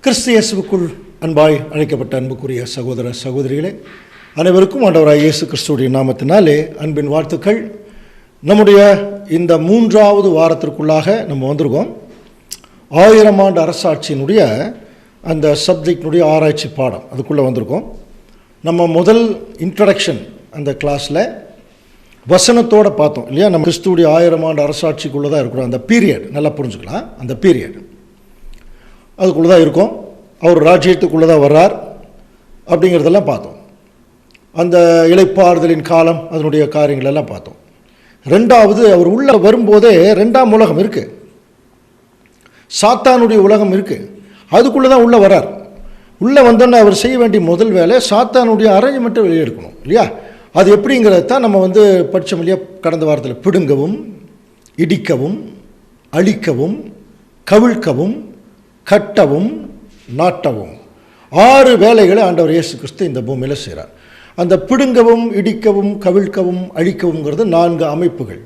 கிறிஸ்து இயேசுவுக்குள் அன்பாய் அழைக்கப்பட்ட அன்புக்குரிய சகோதர சகோதரிகளே, அனைவருக்கும் ஆண்டவராய் இயேசு கிறிஸ்துவுடைய நாமத்தினாலே அன்பின் வாழ்த்துக்கள். நம்முடைய இந்த 3வது வாரத்திற்குள்ளாக நம்ம வந்திருக்கோம். 1000 ஆண்டு அரசாட்சியினுடைய அந்த சப்ஜெக்டினுடைய ஆராய்ச்சி பாடம் அதுக்குள்ளே வந்திருக்கோம். நம்ம முதல் இன்ட்ரடக்ஷன் அந்த கிளாஸில் வசனத்தோடு பார்த்தோம் இல்லையா. நம்ம கிறிஸ்துவுடைய 1000 ஆண்டு அரசாட்சிக்குள்ளே தான் இருக்கிறோம். அந்த பீரியட் நல்லா புரிஞ்சுக்கலாம். அந்த பீரியட் அதுக்குள்ளே தான் இருக்கும். அவர் ராஜ்யத்துக்குள்ளே தான் வர்றார் அப்படிங்கிறதெல்லாம் பார்த்தோம். அந்த இளைப்பாறுதலின் காலம் அதனுடைய காரியங்கள் எல்லாம் பார்த்தோம். 2வது அவர் உள்ளே வரும்போதே 2ஆம் உலகம் இருக்குது, சாத்தானுடைய உலகம் இருக்குது. அதுக்குள்ளே தான் உள்ளே வர்றார். உள்ளே வந்தோன்னே அவர் செய்ய வேண்டிய முதல் வேலை சாத்தானுடைய அரேஞ்ச்மெண்ட்டை வெளியே எடுக்கணும் இல்லையா. அது எப்படிங்கிறது தான் நம்ம படித்தோம் இல்லையா கடந்த வாரத்தில். பிடுங்கவும், இடிக்கவும், அழிக்கவும், கவிழ்க்கவும், கட்டவும், நாட்டவும் 6 வேலைகளை ஆண்டவர் இயேசு கிறிஸ்து இந்த பூமியில் செய்கிறார். அந்த பிடுங்கவும், இடிக்கவும், கவிழ்க்கவும், அழிக்கவுங்கிறது 4 அமைப்புகள்.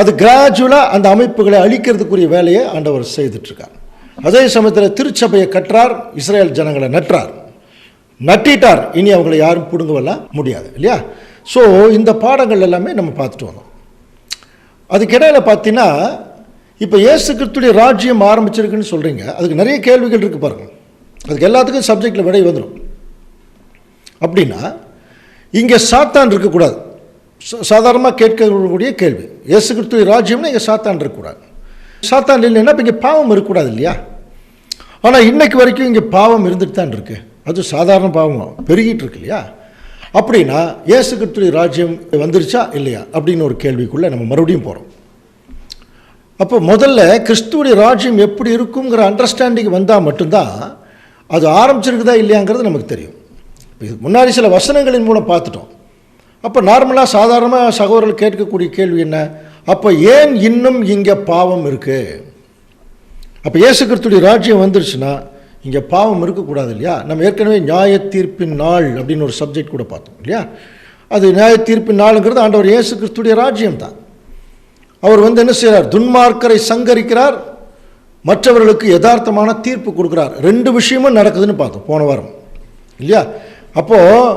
அது கிராஜுவலாக அந்த அமைப்புகளை அழிக்கிறதுக்குரிய வேலையை ஆண்டவர் செய்துட்ருக்கார். அதே சமயத்தில் திருச்சபையை கற்றார், இஸ்ரேல் ஜனங்களை நட்டிட்டார். இனி அவங்களை யாரும் பிடுங்கவெல்லாம் முடியாது இல்லையா. ஸோ இந்த பாடங்கள் எல்லாமே நம்ம பார்த்துட்டு வந்தோம். அதுக்கிடையில் பார்த்தீங்கன்னா இப்போ இயேசு கிறிஸ்துடைய ராஜ்யம் ஆரம்பிச்சிருக்குன்னு சொல்கிறீங்க. அதுக்கு நிறைய கேள்விகள் இருக்குது பாருங்கள். அதுக்கு எல்லாத்துக்கும் சப்ஜெக்டில் விடை வந்துடும். அப்படின்னா இங்கே சாத்தான் இருக்கக்கூடாது. சாதாரணமாக கேட்கக்கூடிய கேள்வி, இயேசு கிறிஸ்துடைய ராஜ்யம்னா இங்கே சாத்தான் இருக்கக்கூடாது. சாத்தான் இல்லைன்னா இப்போ இங்கே பாவம் இருக்கக்கூடாது இல்லையா. ஆனால் இன்னைக்கு வரைக்கும் இங்கே பாவம் இருந்துட்டு தான் இருக்குது. அது சாதாரண பாவம் பெருகிட்டு இருக்கு இல்லையா. அப்படின்னா இயேசு கிறிஸ்துடைய ராஜ்யம் வந்துருச்சா இல்லையா அப்படின்னு ஒரு கேள்விக்குள்ளே நம்ம மறுபடியும் போகிறோம். அப்போ முதல்ல கிறிஸ்துவுடைய ராஜ்யம் எப்படி இருக்குங்கிற அண்டர்ஸ்டாண்டிங் வந்தால் மட்டும்தான் அது ஆரம்பிச்சிருக்குதா இல்லையாங்கிறது நமக்கு தெரியும். இதுக்கு முன்னாடி சில வசனங்களின் மூலம் பார்த்துட்டோம். அப்போ நார்மலாக சாதாரணமாக சகோதரர்கள் கேட்கக்கூடிய கேள்வி என்ன, அப்போ ஏன் இன்னும் இங்கே பாவம் இருக்குது? அப்போ இயேசு கிறிஸ்துடைய ராஜ்யம் வந்துருச்சுன்னா இங்கே பாவம் இருக்கக்கூடாது இல்லையா. நம்ம ஏற்கனவே நியாய தீர்ப்பின் நாள் அப்படின்னு ஒரு சப்ஜெக்ட் கூட பார்த்தோம் இல்லையா. அது நியாய தீர்ப்பின் நாளுங்கிறது ஆண்டவர் இயேசு கிறிஸ்துடைய ராஜ்யம் தான். அவர் என்ன செய்கிறார், துன்மார்க்கரை சங்கரிக்கிறார், மற்றவர்களுக்கு யதார்த்தமான தீர்ப்பு கொடுக்குறார். 2 விஷயமும் நடக்குதுன்னு பார்த்தோம் போன வாரம் இல்லையா. அப்போது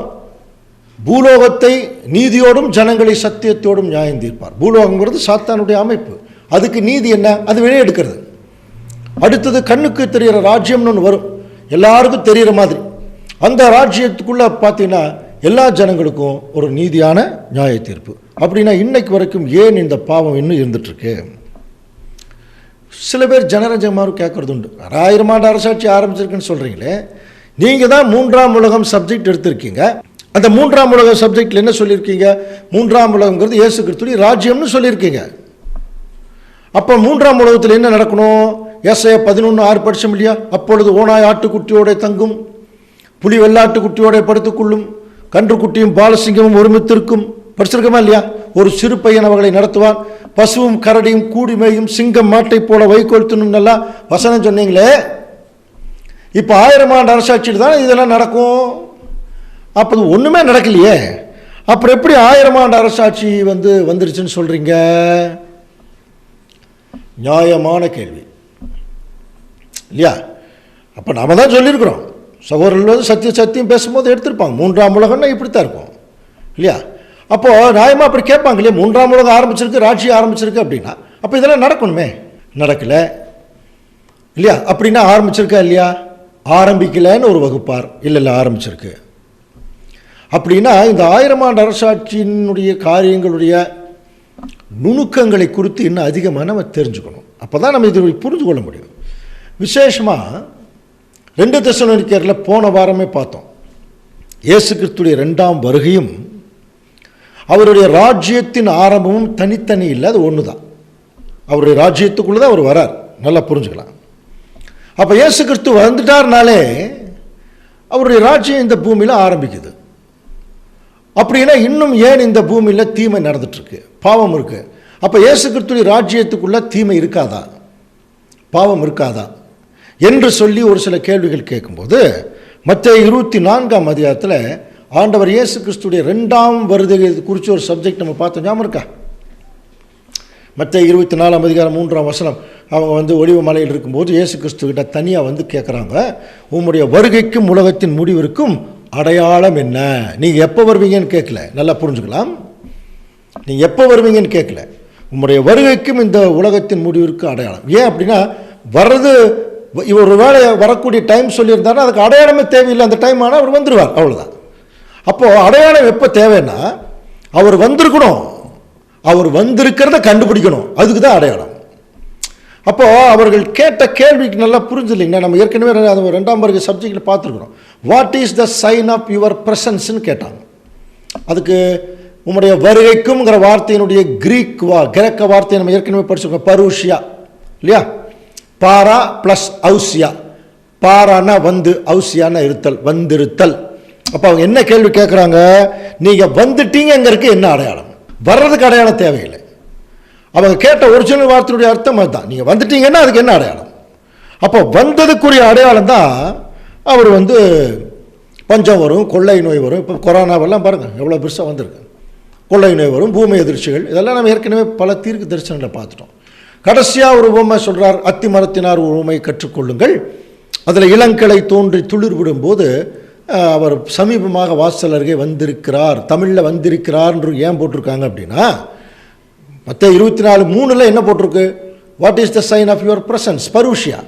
பூலோகத்தை நீதியோடும் ஜனங்களை சத்தியத்தோடும் நியாயம் தீர்ப்பார். பூலோகங்கிறது சாத்தானுடைய அமைப்பு. அதுக்கு நீதி என்ன, அது வெளியே எடுக்கிறது. அடுத்தது கண்ணுக்கு தெரிகிற ராஜ்யம்னு ஒன்று வரும், எல்லாருக்கும் தெரிகிற மாதிரி. அந்த ராஜ்யத்துக்குள்ளே பார்த்தீங்கன்னா எல்லா ஜனங்களுக்கும் ஒரு நீதியான நியாய தீர்ப்பு. அப்படின்னா இன்னைக்கு வரைக்கும் ஏன் இந்த பாவம் இன்னும் இருந்துகிட்ருக்கு? சில பேர் ஜனரஞ்சமாக கேட்குறது உண்டு, 1000 ஆண்டு அரசாட்சி ஆரம்பிச்சிருக்குன்னு சொல்கிறீங்களே, நீங்கள் தான் 3ஆம் உலகம் சப்ஜெக்ட் எடுத்திருக்கீங்க. அந்த 3ஆம் உலக சப்ஜெக்டில் என்ன சொல்லியிருக்கீங்க? 3ஆம் உலகங்கிறது இயேசு கிறிஸ்துவின் ராஜ்யம்னு சொல்லியிருக்கீங்க. அப்போ 3ஆம் உலகத்தில் என்ன நடக்கணும்? ஏசாயா 11:6 படிச்சோம் இல்லையா. அப்பொழுது ஓனாய் ஆட்டுக்குட்டியோட தங்கும், புலி வெள்ளாட்டுக்குட்டியோட படுத்துக்கொள்ளும், கன்றுக்குட்டியும் பாலசிங்கமும் ஒருமித்திருக்கும். படிச்சிருக்கமா இல்லையா. ஒரு சிறு பையன் அவர்களை நடத்துவான், பசுவும் கரடியும் கூடிமையும் சிங்கம் மாட்டை போல வைக்கோல் தின்னும். நல்லா வசனம் சொன்னீங்களே. இப்போ 1000 ஆண்டு அரசாட்சியில் தான் இதெல்லாம் நடக்கும். அப்போ ஒன்றுமே நடக்கலையே. அப்புறம் எப்படி 1000 ஆண்டு அரசாட்சி வந்துருச்சுன்னு சொல்கிறீங்க? நியாயமான கேள்வி இல்லையா. அப்போ நாம தான் சொல்லியிருக்கிறோம், சகோதரர்கள் சத்தியம் பேசும்போது எடுத்திருப்பாங்க, 3ஆம் உலகம்னா இப்படித்தான் இருக்கும் இல்லையா. அப்போது நியாயமாக அப்படி கேட்பாங்க இல்லையா. 3ஆம் உலகம் ஆரம்பிச்சிருக்கு, ராஜ்யம் ஆரம்பிச்சிருக்கு அப்படின்னா அப்போ இதெல்லாம் நடக்கணுமே. நடக்கலை இல்லையா. அப்படின்னா ஆரம்பிச்சிருக்கா இல்லையா? ஆரம்பிக்கலைன்னு ஒரு வகுப்பார், இல்லை ஆரம்பிச்சிருக்கு. அப்படின்னா இந்த 1000 ஆண்டு அரசாட்சியினுடைய காரியங்களுடைய நுணுக்கங்களை குறித்து இன்னும் அதிகமாக நம்ம தெரிஞ்சுக்கணும். அப்போ தான் நம்ம இதை புரிந்து கொள்ள முடியும். விசேஷமாக 2 தெசலோனிக்கேயரில் போன வாரமே பார்த்தோம். இயேசு கிறிஸ்துடைய 2ஆம் வருகையும் அவருடைய ராஜ்யத்தின் ஆரம்பமும் தனித்தனி இல்லை, அது ஒன்று தான். அவருடைய ராஜ்யத்துக்குள்ளே தான் அவர் வரார். நல்லா புரிஞ்சுக்கலாம். அப்போ இயேசு கிறிஸ்து வந்துட்டார்னாலே அவருடைய ராஜ்யம் இந்த பூமியில் ஆரம்பிக்குது. அப்படின்னா இன்னும் ஏன் இந்த பூமியில் தீமை நடந்துட்டுருக்கு, பாவம் இருக்குது. அப்போ இயேசு கிறிஸ்துடைய ராஜ்யத்துக்குள்ளே தீமை இருக்காதா, பாவம் இருக்காதா என்று சொல்லி ஒரு சில கேள்விகள் கேட்கும்போது மத்தேயு 24ஆம் அதிகாரத்தில் ஆண்டவர் இயேசு கிறிஸ்துடைய 2ஆம் வருகை குறித்து ஒரு சப்ஜெக்ட் நம்ம பார்த்தோம், ஞாபகம் இருக்கா? மத்தேயு 24:3 அவங்க வந்து ஒலிவ மலையில் இருக்கும்போது இயேசு கிறிஸ்துக்கிட்ட தனியாக வந்து கேட்குறாங்க, உம்முடைய வருகைக்கும் உலகத்தின் முடிவிற்கும் அடையாளம் என்ன? நீங்கள் எப்போ வருவீங்கன்னு கேட்கல, நல்லா புரிஞ்சுக்கலாம். நீங்கள் எப்போ வருவீங்கன்னு கேட்கல, உம்முடைய வருகைக்கும் இந்த உலகத்தின் முடிவிற்கு அடையாளம். ஏன் அப்படின்னா, வர்றது இவர் ஒரு வேலை வரக்கூடிய டைம் சொல்லியிருந்தாருன்னா அதுக்கு அடையாளமே தேவையில்லை. அந்த டைம் ஆனால் அவர் வந்துடுவார், அவ்வளோதான். அப்போது அடையாளம் எப்போ தேவைன்னா, அவர் வந்திருக்கணும், அவர் வந்திருக்கிறத கண்டுபிடிக்கணும், அதுக்கு தான் அடையாளம். அப்போது அவர்கள் கேட்ட கேள்விக்கு நல்லா புரிஞ்சில்லைங்கன்னா, நம்ம ஏற்கனவே அது 2ஆம் வருகை சப்ஜெக்டில் பார்த்துருக்குறோம். What is the sign of your ப்ரெசன்ஸ்ன்னு கேட்டாங்க. அதுக்கு உம்முடைய வருகைக்கும்ங்கிற வார்த்தையினுடைய கிரேக்க வார்த்தையை நம்ம ஏற்கனவே படிச்சிருக்கோம், பரூஷியா இல்லையா? பாரா ப்ளஸ் அவுசியா. பாரானா வந்து, அவுசியானா இருத்தல், வந்திருத்தல். அப்போ அவங்க என்ன கேள்வி கேட்குறாங்க, நீங்கள் வந்துட்டீங்கிறதுக்கு என்ன அடையாளம்? வர்றதுக்கு அடையாளம் தேவையில்லை. அவங்க கேட்ட ஒரிஜினல் வார்த்தையுடைய அர்த்தம் அதுதான், நீங்கள் வந்துட்டீங்கன்னா அதுக்கு என்ன அடையாளம்? அப்போ வந்ததுக்குரிய அடையாளம் தான் அவர் வந்து பஞ்சம் வரும், கொள்ளை நோய் வரும். இப்போ கொரோனாவெல்லாம் பாருங்கள் எவ்வளோ பெருசாக வந்திருக்கு. கொள்ளை நோய் வரும், பூமி எதிர்ச்சிகள், இதெல்லாம் நம்ம ஏற்கனவே பல தீர்க்க தரிசனங்களை பார்த்துட்டோம். கடைசியாக ஒரு உவமை சொல்கிறார், அத்தி மரத்தினார் ஒரு உவமை கற்றுக்கொள்ளுங்கள். அதில் இளங்கிளை தோன்றி துளிர் விடும்போது அவர் சமீபமாக வாசல் அருகே வந்திருக்கிறார். தமிழில் வந்திருக்கிறார்ன்று ஏன் போட்டிருக்காங்க அப்படின்னா, மத்தேயு 24:3 என்ன போட்டிருக்கு? What is the sign of your presence? பரூஷியா.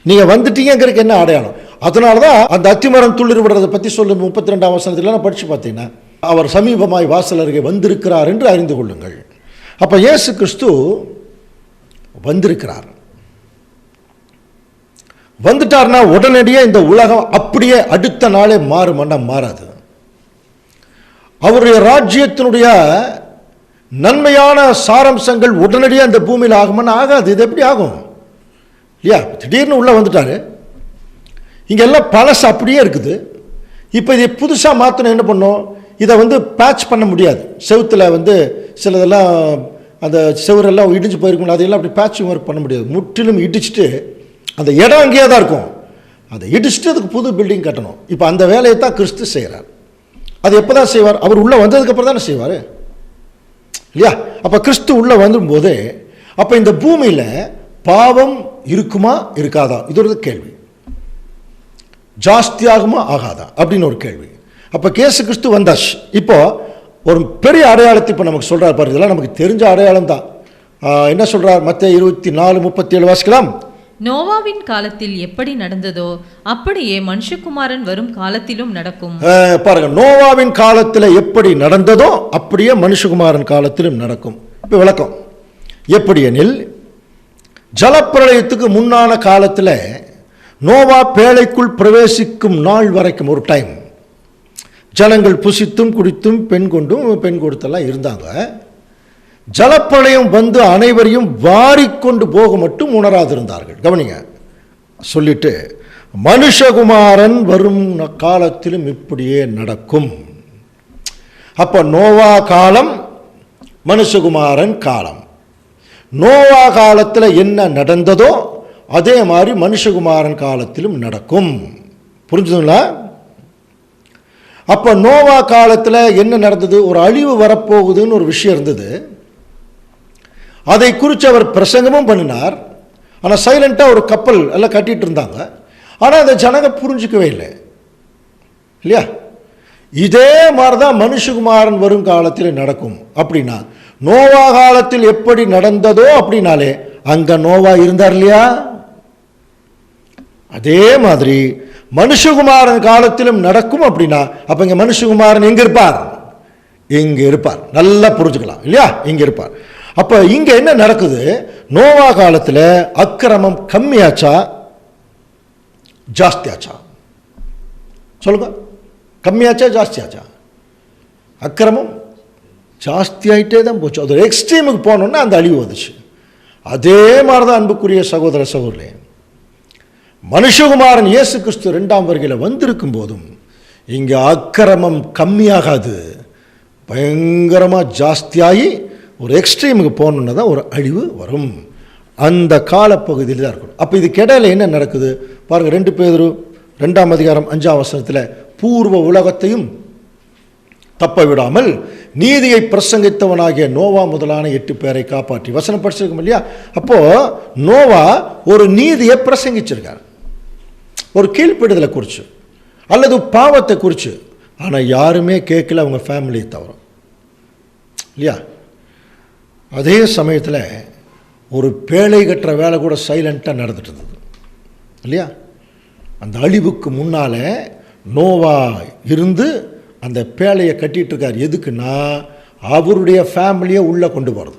நீங்கள் வந்துட்டீங்கிறதுக்கு என்ன அடையாளம்? அதனால தான் அந்த அத்திமரம் துளிர் விடுறதை பற்றி சொல்லு 32ஆம் வசனத்தில் படித்து பார்த்தீங்கன்னா, அவர் சமீபமாய் வாசல் அருகே வந்திருக்கிறார் என்று அறிந்து கொள்ளுங்கள். அப்போ இயேசு கிறிஸ்து வந்திருக்கிறார். வந்துட்டார்னா உடனடியே இந்த உலகம் அப்படியே அடுத்த நாளே மாறுமன்னா மாறாது. அவருடைய ராஜ்யத்தினுடைய நன்மையான சாரம்சங்கள் உடனடியாக அந்த பூமியில் ஆகும்னா ஆகாது. இது எப்படி ஆகும் இல்லையா? திடீர்னு உள்ளே வந்துட்டார், இங்கெல்லாம் பழசு அப்படியே இருக்குது. இப்போ இதை புதுசாக மாற்றணும், என்ன பண்ணோம்? இதை வந்து பேட்ச் பண்ண முடியாது. செவுத்தில் வந்து சிலதெல்லாம் அந்த செவரெல்லாம் இடிஞ்சு போயிருக்கும், அதையெல்லாம் அப்படி பேட்சிங் ஒர்க் பண்ண முடியாது. முற்றிலும் இடிச்சுட்டு அந்த இடம் அங்கேயே தான் இருக்கும், அதை இடிச்சுட்டு அதுக்கு புது பில்டிங் கட்டணும். இப்போ அந்த வேலையை தான் கிறிஸ்து செய்கிறார். அது எப்போ தான் செய்வார்? அவர் உள்ளே வந்ததுக்கப்புறம் தானே செய்வார் இல்லையா? அப்போ கிறிஸ்து உள்ளே வந்தும்போதே அப்போ இந்த பூமியில் பாவம் இருக்குமா இருக்காதா? இது ஒரு கேள்வி. ஜாஸ்தியாகுமா ஆகாதா அப்படின்னு ஒரு கேள்வி. அப்போ இயேசு கிறிஸ்து வந்தாச்சு. இப்போ ஒரு பெரிய அடையாளத்தை இப்போ நமக்கு சொல்கிறார் பாரு. இதெல்லாம் நமக்கு தெரிஞ்ச அடையாளம் தான். என்ன சொல்கிறார்? மத்தேயு 24:37 வாசிக்கலாம். நோவாவின் காலத்தில் எப்படி நடந்ததோ அப்படியே மனுஷகுமாரன் வரும் காலத்திலும் நடக்கும். பாருங்க, நோவாவின் காலத்தில் எப்படி நடந்ததோ அப்படியே மனுஷகுமாரன் காலத்திலும் நடக்கும். இப்போ விளக்கம் எப்படி எனில், ஜலப்பிரளயத்துக்கு முன்னான காலத்தில் நோவா பேழைக்குள் பிரவேசிக்கும் நாள் வரைக்கும் ஒரு டைம் ஜனங்கள் புசித்தும் குடித்தும் பெண் கொண்டும் பெண் கொடுத்தெல்லாம் இருந்தாங்க. ஜலப்பிரளயம் வந்து அனைவரையும் வாரிக்கொண்டு போக மட்டும் உணராதிருந்தார்கள். கவனிங்க, சொல்லிட்டு மனுஷகுமாரன் வரும் காலத்திலும் இப்படியே நடக்கும். அப்போ நோவா காலம், மனுஷகுமாரன் காலம். நோவா காலத்தில் என்ன நடந்ததோ அதே மாதிரி மனுஷகுமாரன் காலத்திலும் நடக்கும். புரிஞ்சுதுங்களா? அப்போ நோவா காலத்தில் என்ன நடந்தது? ஒரு அழிவு வரப்போகுதுன்னு ஒரு விஷயம் இருந்தது. அதை குறித்து அவர் பிரசங்கமும் பண்ணினார். ஆனால் சைலண்ட்டாக ஒரு கப்பல் எல்லாம் கட்டிகிட்டு இருந்தாங்க. ஆனால் அந்த ஜனங்க புரிஞ்சிக்கவே இல்லை இல்லையா? இதே மாதிரி தான் மனுஷகுமாரன் வரும் காலத்தில் நடக்கும். அப்படின்னா நோவா காலத்தில் எப்படி நடந்ததோ அப்படின்னாலே அங்கே நோவா இருந்தார் இல்லையா? அதே மாதிரி மனுஷகுமாரன் காலத்திலும் நடக்கும். அப்படின்னா அப்போ இங்கே மனுஷகுமாரன் எங்கே இருப்பார்? இங்கே இருப்பார். நல்லா புரிஞ்சுக்கலாம் இல்லையா? இங்கே இருப்பார். அப்போ இங்கே என்ன நடக்குது? நோவா காலத்தில் அக்கிரமம் கம்மியாச்சா ஜாஸ்தியாச்சா? சொல்லுங்க, கம்மியாச்சா ஜாஸ்தியாச்சா? அக்கிரமம் ஜாஸ்தி ஆகிட்டே தான் போச்சு. அது ஒரு எக்ஸ்ட்ரீமுக்கு போனோன்னா அந்த அழிவு வந்துச்சு. அதே மாதிரி தான் அன்புக்குரிய சகோதர சகோதரே, மனுஷகுமாரன் இயேசு கிறிஸ்து 2ஆம் வருகையில் வந்திருக்கும் போதும் இங்கே அக்கிரமம் கம்மியாகாது, பயங்கரமாக ஜாஸ்தியாகி ஒரு எக்ஸ்ட்ரீமுக்கு போகணுன்னு தான் ஒரு அழிவு வரும். அந்த காலப்பகுதியில் தான் இருக்கணும். அப்போ இதுக்கு இடையில என்ன நடக்குது பாருங்கள். 2 பேதுரு 2ஆம் அதிகாரம் 5ஆம் வசனத்தில் பூர்வ உலகத்தையும் தப்ப விடாமல் நீதியை பிரசங்கித்தவனாகிய நோவா முதலான 8 பேரை காப்பாற்றி. வசனம் படிச்சிருக்கோம் இல்லையா? அப்போ நோவா ஒரு நீதியை பிரசங்கிச்சிருக்கார், ஒரு கீழ்ப்படுதலை குறித்து அல்லது பாவத்தை குறித்து. ஆனால் யாருமே கேட்கல, அவங்க ஃபேமிலியை தவிர, இல்லையா? அதே சமயத்தில் ஒரு பேழை கட்டுற வேலை கூட சைலண்ட்டாக நடந்துட்டு இருந்தது, இல்லையா? அந்த அழிவுக்கு முன்னால் நோவா இருந்து அந்த பேழையை கட்டிகிட்டு இருக்கார். எதுக்குன்னா அவருடைய ஃபேமிலியை உள்ளே கொண்டு போகிறது.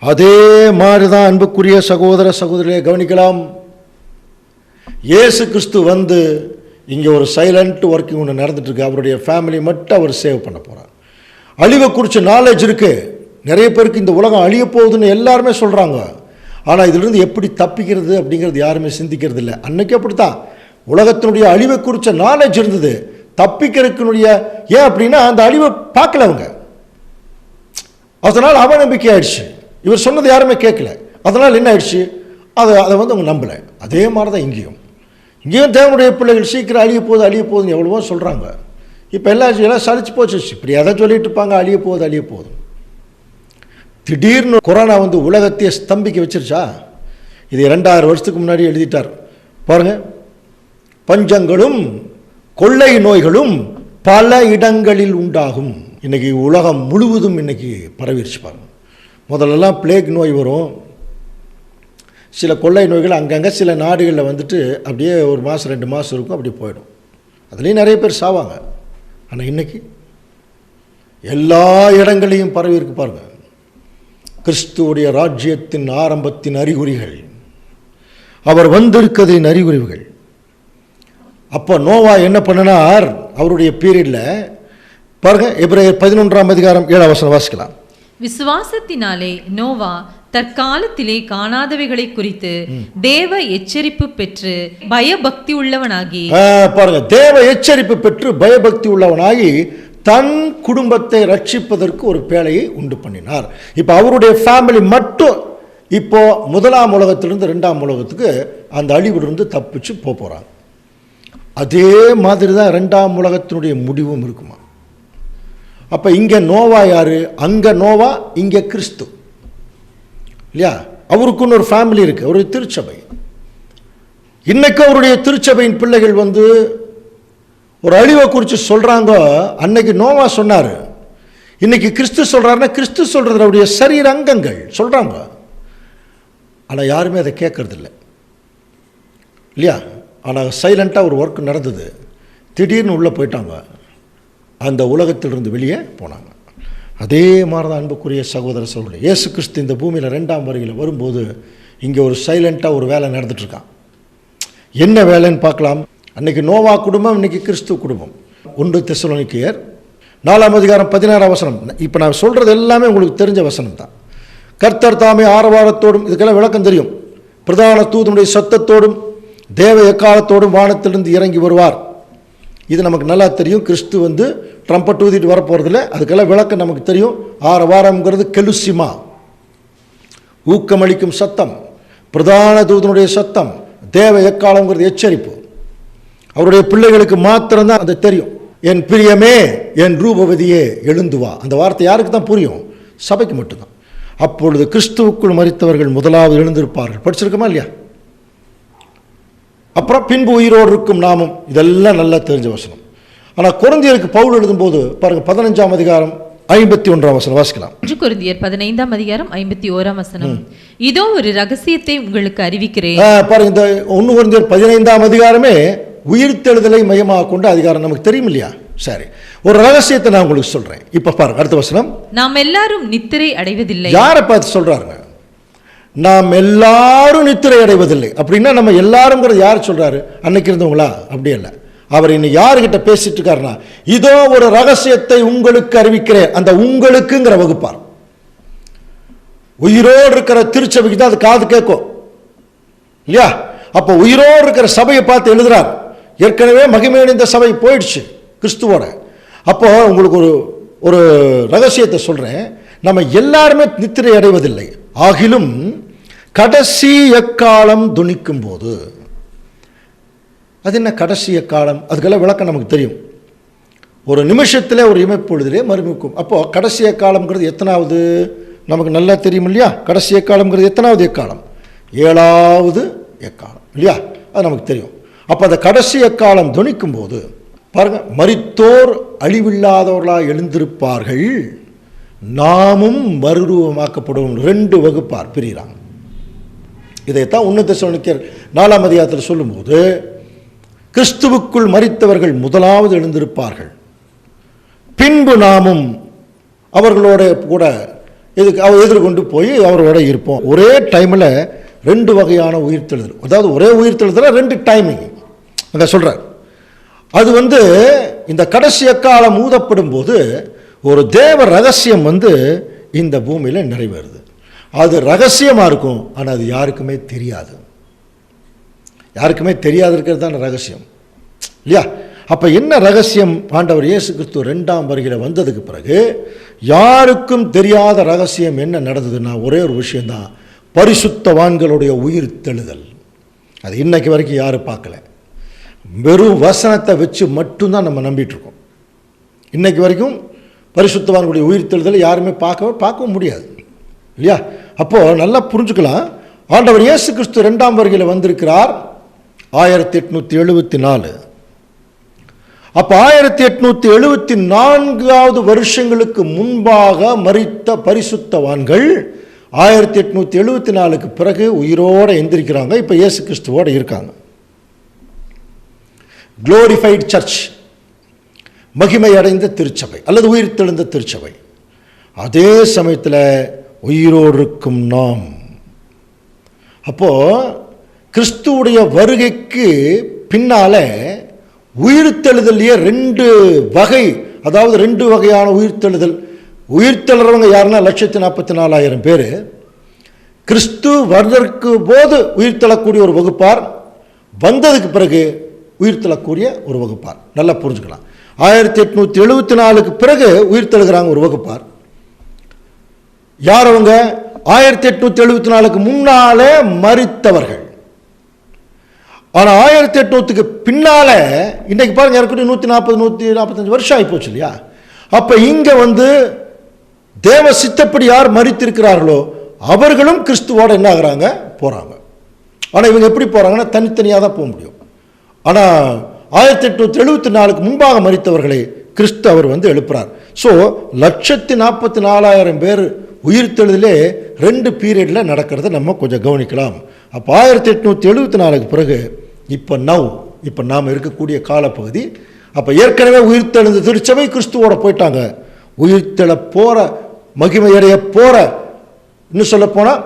அதே மாதிரி தான் அன்புக்குரிய சகோதர சகோதரியை கவனிக்கலாம். இயேசு கிறிஸ்து வந்து இங்கே ஒரு சைலண்ட் ஒர்க்கிங் ஒன்று நடந்துட்டுருக்கு. அவருடைய ஃபேமிலி மட்டும் அவர் சேவ் பண்ண போகிறார். அழிவை குறித்த நாலேஜ் இருக்குது நிறைய பேருக்கு. இந்த உலகம் அழிய போகுதுன்னு எல்லாருமே சொல்கிறாங்க. ஆனால் இதிலிருந்து எப்படி தப்பிக்கிறது அப்படிங்கிறது யாருமே சிந்திக்கிறது இல்லை. அன்னைக்கு அப்படித்தான் உலகத்தினுடைய அழிவை குறித்த நாலேஜ் இருந்தது. தப்பிக்கிறதுக்குனுடைய ஏன் அப்படின்னா அந்த அழிவை பார்க்கல அவங்க, அதனால் அவநம்பிக்கை ஆயிடுச்சு. இவர் சொன்னது யாருமே கேட்கல, அதனால் என்ன ஆயிடுச்சு, அதை வந்து அவங்க நம்பலை. அதே மாதிரி தான் இங்கேயும் தேவனுடைய பிள்ளைகள் சீக்கிரம் அழிய போகுதுன்னு எவ்வளவோ சொல்கிறாங்க. இப்போ எல்லாம் சலிச்சு போச்சு. இப்படி எதை சொல்லிட்டு இருப்பாங்க, அழிய போகுது. திடீர்னு கொரோனா வந்து உலகத்தையே ஸ்தம்பிக்க வச்சிருச்சா? இது 2000 வருஷத்துக்கு முன்னாடி எழுதிட்டார் பாருங்க. பஞ்சங்களும் கொள்ளை நோய்களும் பல இடங்களில் உண்டாகும். இன்னைக்கு உலகம் முழுவதும் இன்னைக்கு பரவிடுச்சு பாருங்க. முதல்லலாம் பிளேக் நோய் வரும், சில கொள்ளை நோய்கள் அங்கங்கே சில நாடுகளில் வந்துட்டு அப்படியே 1 மாதம் 2 மாதம் இருக்கும், அப்படியே போயிடும். அதுலேயும் நிறைய பேர் சாவாங்க. ஆனால் இன்னைக்கு எல்லா இடங்களையும் பரவி இருக்கு பாருங்க. கிறிஸ்துவுடைய ராஜ்யத்தின் ஆரம்பத்தின் அறிகுறிகள், அவர் வந்திருக்கதின் அறிகுறிகள். அப்போ நோவா என்ன பண்ணினார் அவருடைய பீரியடில் பாருங்க. எபிரேயர் 11ஆம் அதிகாரம் 7ஆம் வசனம் வாசிக்கலாம். விசுவாசத்தினாலே நோவா தற்காலத்திலே காணாதவைகளை குறித்து தேவ எச்சரிப்பு பெற்று பயபக்தி உள்ளவனாகி, பாருங்க, தேவ எச்சரிப்பு பெற்று பயபக்தி உள்ளவனாகி தன் குடும்பத்தை ரட்சிப்பதற்கு ஒரு பேழையை உண்டு பண்ணினார். இப்போ அவருடைய ஃபேமிலி மட்டும் இப்போ 1ஆம் உலகத்திலிருந்து 2ஆம் உலகத்துக்கு அந்த அழிவிலிருந்து தப்பிச்சு போகிறாங்க. அதே மாதிரி தான் 2ஆம் உலகத்தினுடைய முடிவும் இருக்குமா. அப்போ இங்கே நோவா யாரு, அங்கே நோவா, இங்கே கிறிஸ்து, இல்லையா? அவருக்குன்னு ஒரு ஃபேமிலி இருக்கு, அவருடைய திருச்சபை. இன்னைக்கு அவருடைய திருச்சபையின் பிள்ளைகள் வந்து ஒரு அழிவை குறித்து சொல்கிறாங்க. அன்னைக்கு நோவா சொன்னார், இன்னைக்கு கிறிஸ்து சொல்கிறாருன்னா கிறிஸ்து சொல்கிறது அவருடைய சரீர அங்கங்கள் சொல்கிறாங்க. ஆனால் யாருமே அதை கேட்கறதில்ல, இல்லையா? ஆனால் சைலண்ட்டாக ஒரு ஒர்க் நடந்தது. திடீர்னு உள்ளே போயிட்டாங்க, அந்த உலகத்திலிருந்து வெளியே போனாங்க. அதே மாதிரி தான் அன்புக்குரிய சகோதர சகோதரி, இயேசு கிறிஸ்து இந்த பூமியில் 2ஆம் வருகையில் வரும்போது இங்கே ஒரு சைலண்ட்டாக ஒரு வேலை நடந்துட்டுருக்கான். என்ன வேலைன்னு பார்க்கலாம். அன்றைக்கி நோவா குடும்பம், இன்றைக்கி கிறிஸ்துவ குடும்பம். 1 தெசலோனிக்கேயர் 4ஆம் அதிகாரம் 16ஆம் வசனம். இப்போ நான் சொல்கிறது எல்லாமே உங்களுக்கு தெரிஞ்ச வசனம் தான். கர்த்தர் தாமே ஆரவாரத்தோடும், இதுக்கெல்லாம் விளக்கம் தெரியும், பிரதான தூதனுடைய சத்தத்தோடும் தேவ எக்காலத்தோடும் வானத்திலிருந்து இறங்கி வருவார். இது நமக்கு நல்லா தெரியும். கிறிஸ்து வந்து ட்ரம்பட் ஊதிட்டு வரப்போகிறதில்ல, அதுக்கெல்லாம் விளக்கம் நமக்கு தெரியும். ஆரவாரம்ங்கிறது கெலுசிமா, ஊக்கமளிக்கும் சத்தம், பிரதான தூதனுடைய சத்தம், தேவ எக்காலங்கிறது எச்சரிப்பு. அவருடைய பிள்ளைகளுக்கு மாத்திரம்தான் அது தெரியும். என் பிரியமே, என் ரூபவதியே எழுந்து வா. அந்த வார்த்தை யாருக்கு தான் புரியும்? சபைக்கு மட்டும்தான். அப்பொழுது கிறிஸ்துவுக்குள் மரித்தவர்கள் முதலாவது எழுந்திருப்பார்கள். படிச்சிருக்கோமா இல்லையா? அப்புறம் பின்பு உயிரோடு இருக்கும் நாமும். இதெல்லாம் நல்லா தெரிஞ்ச வசனம். ஆனால் கொரிந்தியருக்கு பவுல் எழுதும்போது பாருங்க, 15ஆம் அதிகாரம் 51ஆம் வசனம் வாசிக்கலாம். கொரிந்தியர் 15ஆம் அதிகாரம் 51ஆம் வசனம். இதோ ஒரு ரகசியத்தை உங்களுக்கு அறிவிக்கிறேன். பாருங்க, இந்த 1 கொரிந்தியர் 15ஆம் அதிகாரமே உயிர்த்தெழுதலை மையமாக கொண்ட அதிகாரம். நமக்கு தெரியும் இல்லையா? சரி, ஒரு ரகசியத்தை நான் உங்களுக்கு சொல்றேன். இப்ப பாருங்க, அடுத்த வசனம். நாம் எல்லாரும் நித்திரை அடைவதில்லை. யாரை பார்த்து சொல்றாருங்க? நாம் எல்லாரும் நித்திரை அடைவதில்லை. அப்படின்னா நம்ம எல்லாருங்கிறது யார் சொல்றாரு? அன்னைக்கு இருந்தவங்களா? அப்படி இல்லை. அவர் இன்னும் யாருக்கிட்ட பேசிட்டு இருக்காருன்னா, இதோ ஒரு ரகசியத்தை உங்களுக்கு அறிவிக்கிறேன். அந்த உங்களுக்குங்கிற வகுப்பார் உயிரோடு இருக்கிற திருச்சபைக்கு தான் அது காது கேட்கும், இல்லையா? அப்போ உயிரோடு இருக்கிற சபையை பார்த்து எழுதுறார். ஏற்கனவே மகிமையடைந்த சபை போயிடுச்சு கிறிஸ்துவோட. அப்போ உங்களுக்கு ஒரு ரகசியத்தை சொல்றேன். நம்ம எல்லாருமே நித்திரை அடைவதில்லை, ஆகிலும் கடைசி எக்காலம் துணிக்கும் போது. அது என்ன கடைசி எக்காலம்? அதுக்கெல்லாம் விளக்கம் நமக்கு தெரியும். ஒரு நிமிஷத்தில் ஒரு இமைப்பொழுதிலே மறுமிக்கும். அப்போது கடைசி எக்காலம்ங்கிறது எத்தனாவது நமக்கு நல்லா தெரியும் இல்லையா? கடைசி எக்காலம்ங்கிறது எத்தனாவது எக்காலம்? 7வது எக்காலம் இல்லையா? அது நமக்கு தெரியும். அப்போ அந்த கடைசி எக்காலம் துணிக்கும் போது பாருங்கள், மரித்தோர் அழிவில்லாதவர்களாக எழுந்திருப்பார்கள், நாமும் மறுரூபமாக்கப்படுவோம். 2 வகுப்பார் பிரிகிறாங்க. இதைத்தான் 1 தெசலோனிக்கர் 4ஆம் அதிகாரத்தில் சொல்லும்போது, கிறிஸ்துவுக்குள் மரித்தவர்கள் முதலாவது எழுந்திருப்பார்கள், பின்பு நாமும் அவர்களோட கூட எதிர்கொண்டு போய் அவரோட இருப்போம். ஒரே டைமில் 2 வகையான உயிர்த்தெழுதல். அதாவது ஒரே உயிர்த்தெழுதல் 2 டைமிங் அங்கே சொல்கிறார். அது இந்த கடைசி எக்காலம் ஊதப்படும் போது ஒரு தேவ ரகசியம் இந்த பூமியில் நிறைவேறுது. அது ரகசியமாக இருக்கும், ஆனால் அது யாருக்குமே தெரியாது. யாருக்குமே தெரியாது இருக்கிறது தான் ரகசியம் இல்லையா? அப்போ என்ன ரகசியம்? ஆண்டவர் இயேசு கிறிஸ்து 2ஆம் வருகையில் வந்ததுக்கு பிறகு யாருக்கும் தெரியாத ரகசியம் என்ன நடந்ததுன்னா ஒரே ஒரு விஷயந்தான், பரிசுத்தவான்களுடைய உயிர் தெழுதல். அது இன்னைக்கு வரைக்கும் யாரும் பார்க்கல. வெறும் வசனத்தை வச்சு மட்டும்தான் நம்ம நம்பிட்டு இருக்கோம். இன்னைக்கு வரைக்கும் பரிசுத்தவான்களுடைய உயிர் தெழுதல் யாருமே பார்க்கவும் முடியாது இல்லையா? அப்போது நல்லா புரிஞ்சுக்கலாம், ஆண்டவர் இயேசு கிறிஸ்து 2ஆம் வருகையில் வந்திருக்கிறார் 1874. அப்போ 1874வது வருஷங்களுக்கு முன்பாக மரித்த பரிசுத்தவான்கள் 1874க்கு பிறகு உயிரோடு எந்திரிக்கிறாங்க. இப்போ இயேசு கிறிஸ்துவோடு இருக்காங்க. குளோரிஃபைட் சர்ச், மகிமை அடைந்த திருச்சபை அல்லது உயிர் தெழுந்த திருச்சபை. அதே சமயத்தில் உயிரோடு இருக்கும் நாம். அப்போது கிறிஸ்துவுடைய வருகைக்கு பின்னால உயிர்த்தெழுதலையே 2 வகை, அதாவது 2 வகையான உயிர்த்தெழுதல். உயிர்த்தெழுறவங்க யாருன்னா 1,44,000 பேர். கிறிஸ்து வருவதற்கு போது உயிர்த்தெழக்கூடிய ஒரு வகுப்பார், வந்ததுக்கு பிறகு உயிர்த்தெழக்கூடிய ஒரு வகுப்பார். நல்லா புரிஞ்சுக்கலாம். 1874க்கு பிறகு உயிர்த்தெழுகிறாங்க ஒரு வகுப்பார். யார் அவங்க? 1874க்கு முன்னாலே மரித்தவர்கள். ஆனால் 1800க்கு பின்னால இன்னைக்கு பாருங்க, ஏற்கனவே 140-145 வருஷம் ஆகி போச்சு இல்லையா? அப்போ இங்கே தேவ சித்தப்படி யார் மரித்திருக்கிறார்களோ அவர்களும் கிறிஸ்துவோட என்ன ஆகுறாங்க? போகிறாங்க. ஆனால் இவங்க எப்படி போகிறாங்கன்னா தனித்தனியாக தான் போக முடியும். ஆனால் 1874க்கு முன்பாக மரித்தவர்களை கிறிஸ்து அவர் எழுப்புறார். ஸோ 1,44,000 பேர் உயிர்த்தெழுதலே 2 பீரியடில் நடக்கிறத நம்ம கொஞ்சம் கவனிக்கலாம். அப்போ 1874க்கு பிறகு இப்போ நாம் இருக்கக்கூடிய காலப்பகுதி. அப்போ ஏற்கனவே உயிர்த்தெழுந்த திருச்சபை கிறிஸ்துவோட போயிட்டாங்க. உயிர்த்தெழ போகிற, மகிமையடைய போகிற, இன்னும் சொல்ல போனால்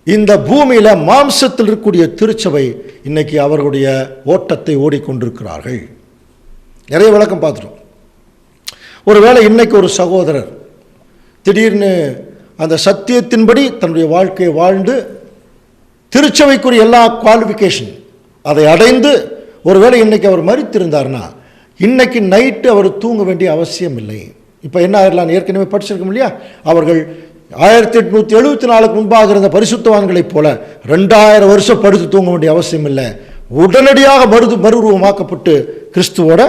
இந்த பூமியில் மாம்சத்தில் இருக்கக்கூடிய திருச்சபை இன்னைக்கு அவர்களுடைய ஓட்டத்தை ஓடிக்கொண்டிருக்கிறார்கள். நிறைய விளக்கம் பார்த்துட்டோம். ஒருவேளை இன்னைக்கு ஒரு சகோதரர் திடீர்னு அந்த சத்தியத்தின்படி தன்னுடைய வாழ்க்கையை வாழ்ந்து திருச்சபைக்குரிய எல்லா குவாலிஃபிகேஷன் அதை அடைந்து ஒருவேளை இன்னைக்கு அவர் மரித்திருந்தார்னா இன்னைக்கு நைட்டு அவர் தூங்க வேண்டிய அவசியம் இல்லை. இப்போ என்ன ஆயிரலாம், ஏற்கனவே படிச்சிருக்கோம் இல்லையா? அவர்கள் 1874க்கு முன்பாக இருந்த பரிசுத்தவான்களைப் போல 2000 வருஷம் படுத்து தூங்க வேண்டிய அவசியம் இல்லை. உடனடியாக மறுரூபமாக்கப்பட்டு கிறிஸ்துவோட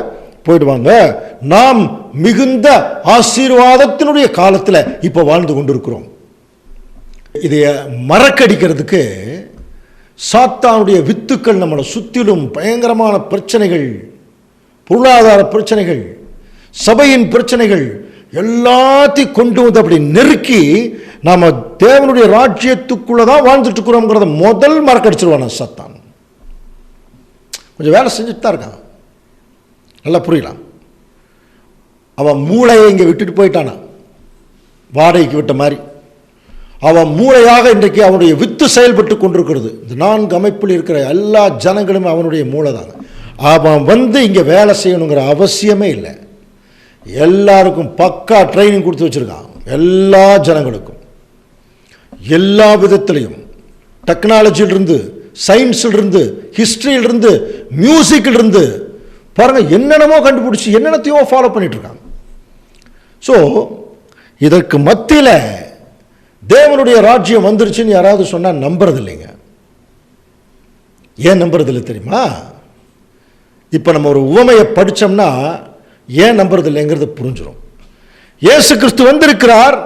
போயிடுவாங்க. நாம் மிகுந்த ஆசீர்வாதத்தினுடைய காலத்தில் இப்போ வாழ்ந்து கொண்டிருக்கிறோம். இதை மறக்கடிக்கிறதுக்கு சாத்தானுடைய வித்துக்கள் நம்மளை சுற்றிலும் பயங்கரமான பிரச்சனைகள், பொருளாதார பிரச்சனைகள், சபையின் பிரச்சனைகள் எல்லாத்தையும் கொண்டு வந்து அப்படி நெருக்கி நாம் தேவனுடைய ராஜ்யத்துக்குள்ளே தான் வாழ்ந்துட்டு இருக்கிறோங்கிறத முதல் மறக்கடிச்சிருவான சாத்தான். கொஞ்சம் வேலை செஞ்சுட்டு தான் இருக்கான். நல்லா புரியலாம். அவன் மூளையை இங்கே விட்டுட்டு போயிட்டானா, வாடகைக்கு விட்ட மாதிரி. அவன் மூளையாக இன்றைக்கு அவனுடைய வித்து செயல்பட்டு கொண்டிருக்கிறது. இந்த 4 அமைப்பில் இருக்கிற எல்லா ஜனங்களும் அவனுடைய மூளை தாங்க. அவன் இங்கே வேலை செய்யணுங்கிற அவசியமே இல்லை. எல்லாருக்கும் பக்கா ட்ரைனிங் கொடுத்து வச்சுருக்கான். எல்லா ஜனங்களுக்கும் எல்லா விதத்திலையும், டெக்னாலஜியிலிருந்து, சயின்ஸிலிருந்து, ஹிஸ்ட்ரியிலிருந்து, மியூசிக்கிலிருந்து பாருங்கள், என்னென்னமோ கண்டுபிடிச்சி என்னென்னத்தையோ ஃபாலோ பண்ணிட்டு இருக்காங்க. ஸோ இதற்கு மத்தியில் தேவனுடைய ராஜ்யம் வந்துருச்சுன்னு யாராவது சொன்னால் நம்புறது இல்லைங்க. ஏன் நம்புறது இல்லை தெரியுமா? இப்போ நம்ம ஒரு உவமையை படித்தோம்னா ஏன் நம்புறது இல்லைங்கிறது புரிஞ்சிடும். இயேசு கிறிஸ்து வந்திருக்கிறார்,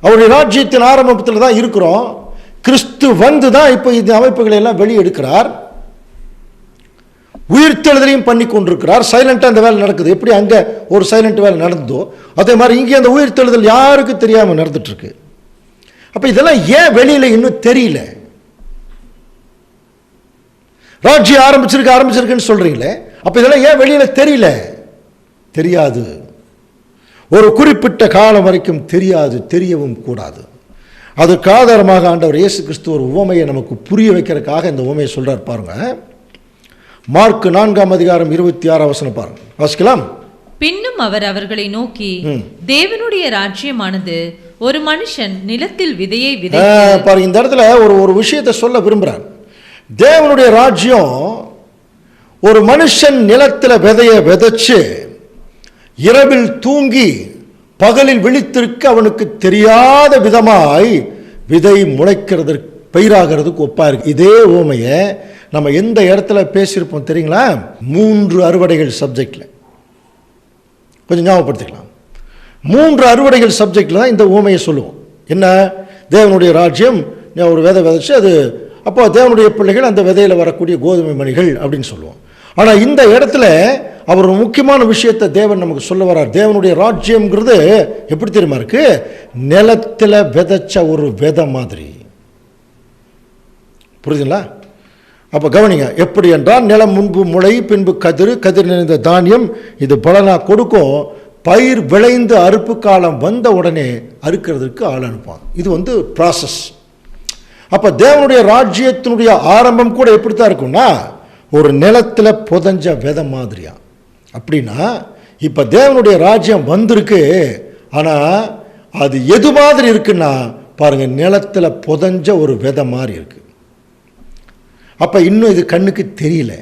அவருடைய ராஜ்யத்தின் ஆரம்பத்தில் தான் இருக்கிறோம். கிறிஸ்து வந்து தான் இப்போ இந்த அமைப்புகளை எல்லாம் வெளியெடுக்கிறார், உயிர்த்தெழுதலையும் பண்ணி கொண்டிருக்கிறார். சைலண்டாக அந்த வேலை நடக்குது. எப்படி அங்கே ஒரு சைலண்ட் வேலை நடந்ததோ அதே மாதிரி இங்கே அந்த உயிர்த்தெழுதல் யாருக்கும் தெரியாமல் நடந்துட்டு இருக்கு. அப்போ இதெல்லாம் ஏன் வெளியில இன்னும் தெரியல? ராஜ்யம் ஆரம்பிச்சிருக்குன்னு சொல்றீங்களே, அப்ப இதெல்லாம் ஏன் வெளியில தெரியல? தெரியாது. ஒரு குறிப்பிட்ட காலம் வரைக்கும் தெரியாது, தெரியவும் கூடாது. அதுக்கு ஆதாரமாக ஆண்டவர் இயேசு கிறிஸ்து ஒரு உவமையை நமக்கு புரிய வைக்கிறதுக்காக இந்த உவமையை சொல்றார். பாருங்க, மார்க் 4:26 பாருங்க, வாசிக்கலாம். பின்னும் அவர் அவர்களை நோக்கி, தேவனுடைய ராஜ்யமானது ஒரு மனுஷன் நிலத்தில் விதையை பாருங்க, இந்த இடத்துல ஒரு விஷயத்தை சொல்ல விரும்புறார். தேவனுடைய ராஜ்யம் ஒரு மனுஷன் நிலத்தில் விதையை விதைச்சு இரவில் தூங்கி பகலில் விழித்திருக்க அவனுக்கு தெரியாத விதமாய் விதை முளைக்கிறதுக்கு பயிராகிறதுக்கு ஒப்பா இருக்கு. இதே உவமையை நம்ம எந்த இடத்துல பேசியிருப்போம் தெரியுங்களா? 3 அறுவடைகள் சப்ஜெக்ட்ல கொஞ்சம் ஞாபகப்படுத்திக்கலாம். 3 அறுவடைகள் சப்ஜெக்ட்ல தான் இந்த உவமையை சொல்லுவோம். என்ன? தேவனுடைய ராஜ்யம் ஒரு விதை விதைச்சு அது அப்போ தேவனுடைய பிள்ளைகள் அந்த விதையில் வரக்கூடிய கோதுமை மணிகள் அப்படின்னு சொல்லுவோம். ஆனால் இந்த இடத்துல அவர் ஒரு முக்கியமான விஷயத்தை தேவன் நமக்கு சொல்ல வர்றார். தேவனுடைய ராஜ்யம்ங்கிறது எப்படி தெரியுமா இருக்கு? நிலத்தில் விதைச்ச ஒரு விதை மாதிரி. புரியுதுங்களா? அப்போ கவனிங்க, எப்படி என்றால் நிலம் முன்பு முளை, பின்பு கதிர், கதிர் நிறைந்த தானியம், இது பலனா கொடுக்கும். பயிர் விளைந்து அறுப்பு காலம் வந்த உடனே அறுக்கிறதுக்கு ஆள் அனுப்பாங்க. இது ப்ராசஸ். அப்போ தேவனுடைய ராஜ்யத்தினுடைய ஆரம்பம் கூட எப்படித்தான் இருக்கும்னா ஒரு நிலத்தில் புதஞ்ச விதை மாதிரியா. அப்படின்னா இப்போ தேவனுடைய ராஜ்யம் வந்திருக்கு, ஆனால் அது எது மாதிரி இருக்குன்னா பாருங்க, நிலத்தில் புதஞ்ச ஒரு விதை மாதிரி இருக்கு. அப்போ இன்னும் இது கண்ணுக்கு தெரியல,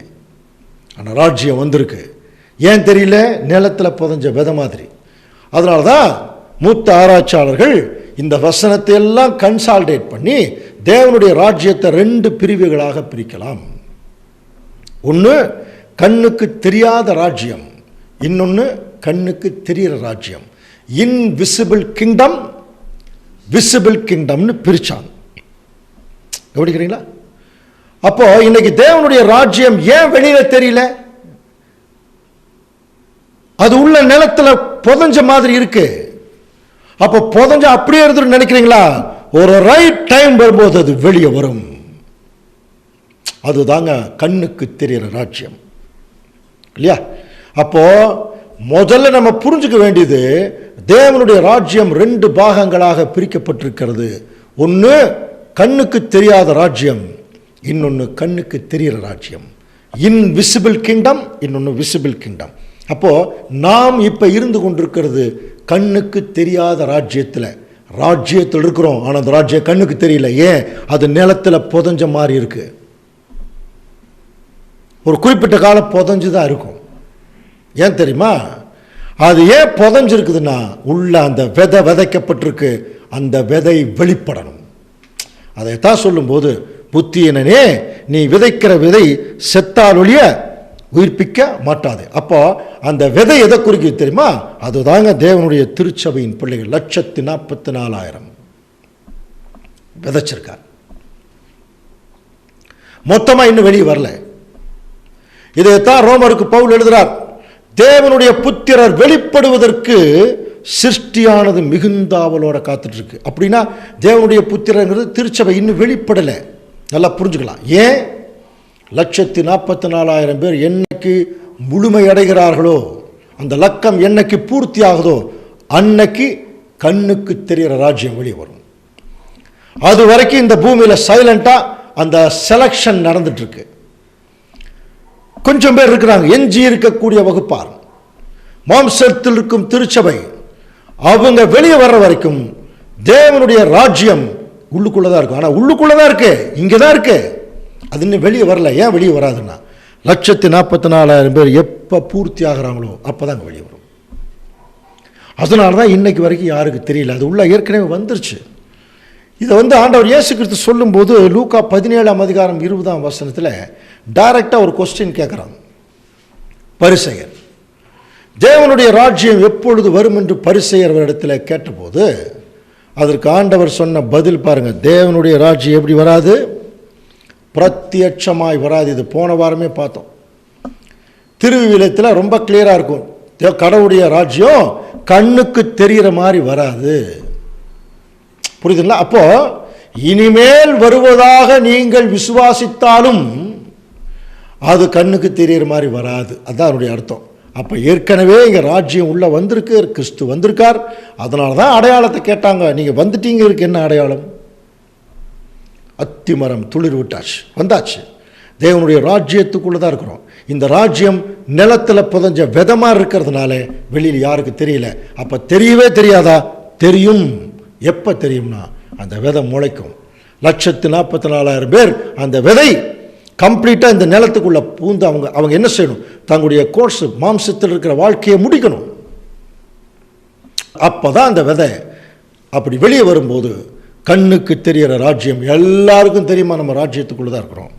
ஆனால் ராஜ்யம் வந்திருக்கு. ஏன் தெரியல? நிலத்தில் புதஞ்ச விதை மாதிரி. அதனால தான் மூத்த ஆராய்ச்சியாளர்கள் இந்த வசனத்தை எல்லாம் கன்சால்டேட் பண்ணி தேவனுடைய ராஜ்யத்தை 2 பிரிவுகளாக பிரிக்கலாம். ஒன்று கண்ணுக்கு தெரியாத ராஜ்யம், இன்னொன்று கண்ணுக்கு தெரிகிற ராஜ்யம். இன்விசிபிள் கிங்டம், விசிபிள் கிங்டம்னு பிரிச்சாங்க. கவனிக்கிறீங்களா? அப்போ இன்னைக்கு தேவனுடைய ராஜ்யம் ஏன் வெளியில தெரியல? அது உள்ள நிலத்துல புதஞ்ச மாதிரி இருக்கு. அப்போ புதஞ்ச அப்படியே இருந்து நினைக்கிறீங்களா? ஒரு ரைட் டைம் வரும்போது அது வெளியே வரும். அதுதாங்க கண்ணுக்கு தெரிகிற ராஜ்யம், இல்லையா? அப்போ முதல்ல நம்ம புரிஞ்சுக்க வேண்டியது, தேவனுடைய ராஜ்யம் 2 பாகங்களாக பிரிக்கப்பட்டிருக்கிறது. ஒன்று கண்ணுக்கு தெரியாத ராஜ்யம், இன்னொன்று கண்ணுக்கு தெரிகிற ராஜ்யம். இன்விசிபிள் கிங்டம், இன்னொன்று விசிபிள் கிங்டம். அப்போ நாம் இப்ப இருந்து கொண்டிருக்கிறது கண்ணுக்கு தெரியாத ராஜ்யத்தில் இருக்கிறோம். ஆனால் அந்த ராஜ்யம் கண்ணுக்கு தெரியல. ஏன்? அது நிலத்தில் புதஞ்ச மாதிரி இருக்கு. ஒரு குறிப்பிட்ட காலம் புதஞ்சுதான் இருக்கும். ஏன் தெரியுமா? அது ஏன் புதஞ்சிருக்குதுன்னா உள்ள அந்த விதை விதைக்கப்பட்டிருக்கு. அந்த விதை வெளிப்படணும். அதைத்தான் சொல்லும்போது, புத்தியனே நீ விதைக்கிற விதை செத்தால் ஒழிய உயிர்ப்பிக்க மாட்டாது. அப்போ அந்த விதை எதை குறிக்க தெரியுமா? அதுதாங்க தேவனுடைய திருச்சபையின் பிள்ளைகள் 144,000 விதைச்சிருக்கார். மொத்தமா இன்னும் வெளியே வரல. இதைத்தான் ரோமருக்கு பவுல் எழுதுறார். தேவனுடைய புத்திரர் வெளிப்படுவதற்கு சிருஷ்டியானது மிகுந்த ஆவலோட காத்துட்டு இருக்கு. அப்படின்னா தேவனுடைய புத்திரங்கிறது திருச்சபை இன்னும் வெளிப்படலை. நல்லா புரிஞ்சுக்கலாம். ஏன்? 144,000 பேர் என்னைக்கு முழுமை அடைகிறார்களோ, அந்த லக்கம் என்னைக்கு பூர்த்தி ஆகுதோ, அன்னைக்கு கண்ணுக்கு தெரிகிற ராஜ்யம் வெளியே வரும். அது வரைக்கும் இந்த பூமியில சைலண்டா அந்த செலக்ஷன் நடந்துட்டு இருக்கு. கொஞ்சம் பேர் இருக்கிறாங்க, எஞ்சி இருக்கக்கூடிய வகுப்பார், மாம்சத்தில் இருக்கும் திருச்சபை. அவங்க வெளியே வர்ற வரைக்கும் தேவனுடைய ராஜ்யம் உள்ளுக்குள்ளதான் இருக்கும். ஆனா உள்ளுக்குள்ளதான் இருக்கு, இங்கதான் இருக்கு. அது இன்னும் வெளியே வரல. ஏன் வெளியே வராதுன்னா 144,000 பேர் எப்ப பூர்த்தி ஆகிறாங்களோ அப்பதாங்க வெளியே வரும். அதனாலதான் இன்னைக்கு வரைக்கும் யாருக்கு தெரியல. அது உள்ள ஏற்கனவே வந்துருச்சு. இதை ஆண்டவர் இயேசு கிறிஸ்து சொல்லும் போது லூக்கா 17:20 டைரக்டா ஒரு கொஸ்டின் கேட்கிறாங்க. பரிசேயர், தேவனுடைய ராஜ்யம் எப்பொழுது வரும் என்று பரிசேயர்களிடத்தில் கேட்டபோது அதற்கு ஆண்டவர் சொன்ன பதில் பாருங்க. தேவனுடைய ராஜ்யம் எப்படி வராது? பிரத்யட்சமாய் வராது. இது போன வாரமே பார்த்தோம். திருவிவிலியத்தில் ரொம்ப கிளியராக இருக்கும். கடவுளுடைய ராஜ்யம் கண்ணுக்கு தெரிகிற மாதிரி வராது. புரியுதுங்களா? அப்போ இனிமேல் வருவதாக நீங்கள் விசுவாசித்தாலும் அது கண்ணுக்கு தெரிகிற மாதிரி வராது. அதுதான் அதனுடைய அர்த்தம். அப்போ ஏற்கனவே இங்கே ராஜ்யம் உள்ளே வந்திருக்கு, கிறிஸ்து வந்திருக்கார். அதனால தான் அடையாளத்தை கேட்டாங்க. நீங்கள் வந்துட்டீங்க, இருக்கு என்ன அடையாளம்? அத்திமரம் துளிர் விட்டாச்சு, வந்தாச்சு. தேவனுடைய ராஜ்யத்துக்குள்ளே தான் இருக்கிறோம். இந்த ராஜ்யம் நிலத்தில் புதஞ்ச விதமாக இருக்கிறதுனால வெளியில் யாருக்கு தெரியல. அப்போ தெரியவே தெரியாதா? தெரியும். எப்போ தெரியும்னா அந்த விதை முளைக்கும். 1,44,000 பேர் அந்த விதை கம்ப்ளீட்டாக இந்த நிலத்துக்குள்ளே பூந்து அவங்க என்ன செய்யணும்? தங்களுடைய கோர்ஸ் மாம்சத்தில் இருக்கிற வாழ்க்கையை முடிக்கணும். அப்போ தான் அந்த விதை அப்படி வெளியே வரும்போது கண்ணுக்கு தெரிகிற ராஜ்யம் எல்லாருக்கும் தெரியுமா? நம்ம ராஜ்யத்துக்குள்ளே தான் இருக்கிறோம்.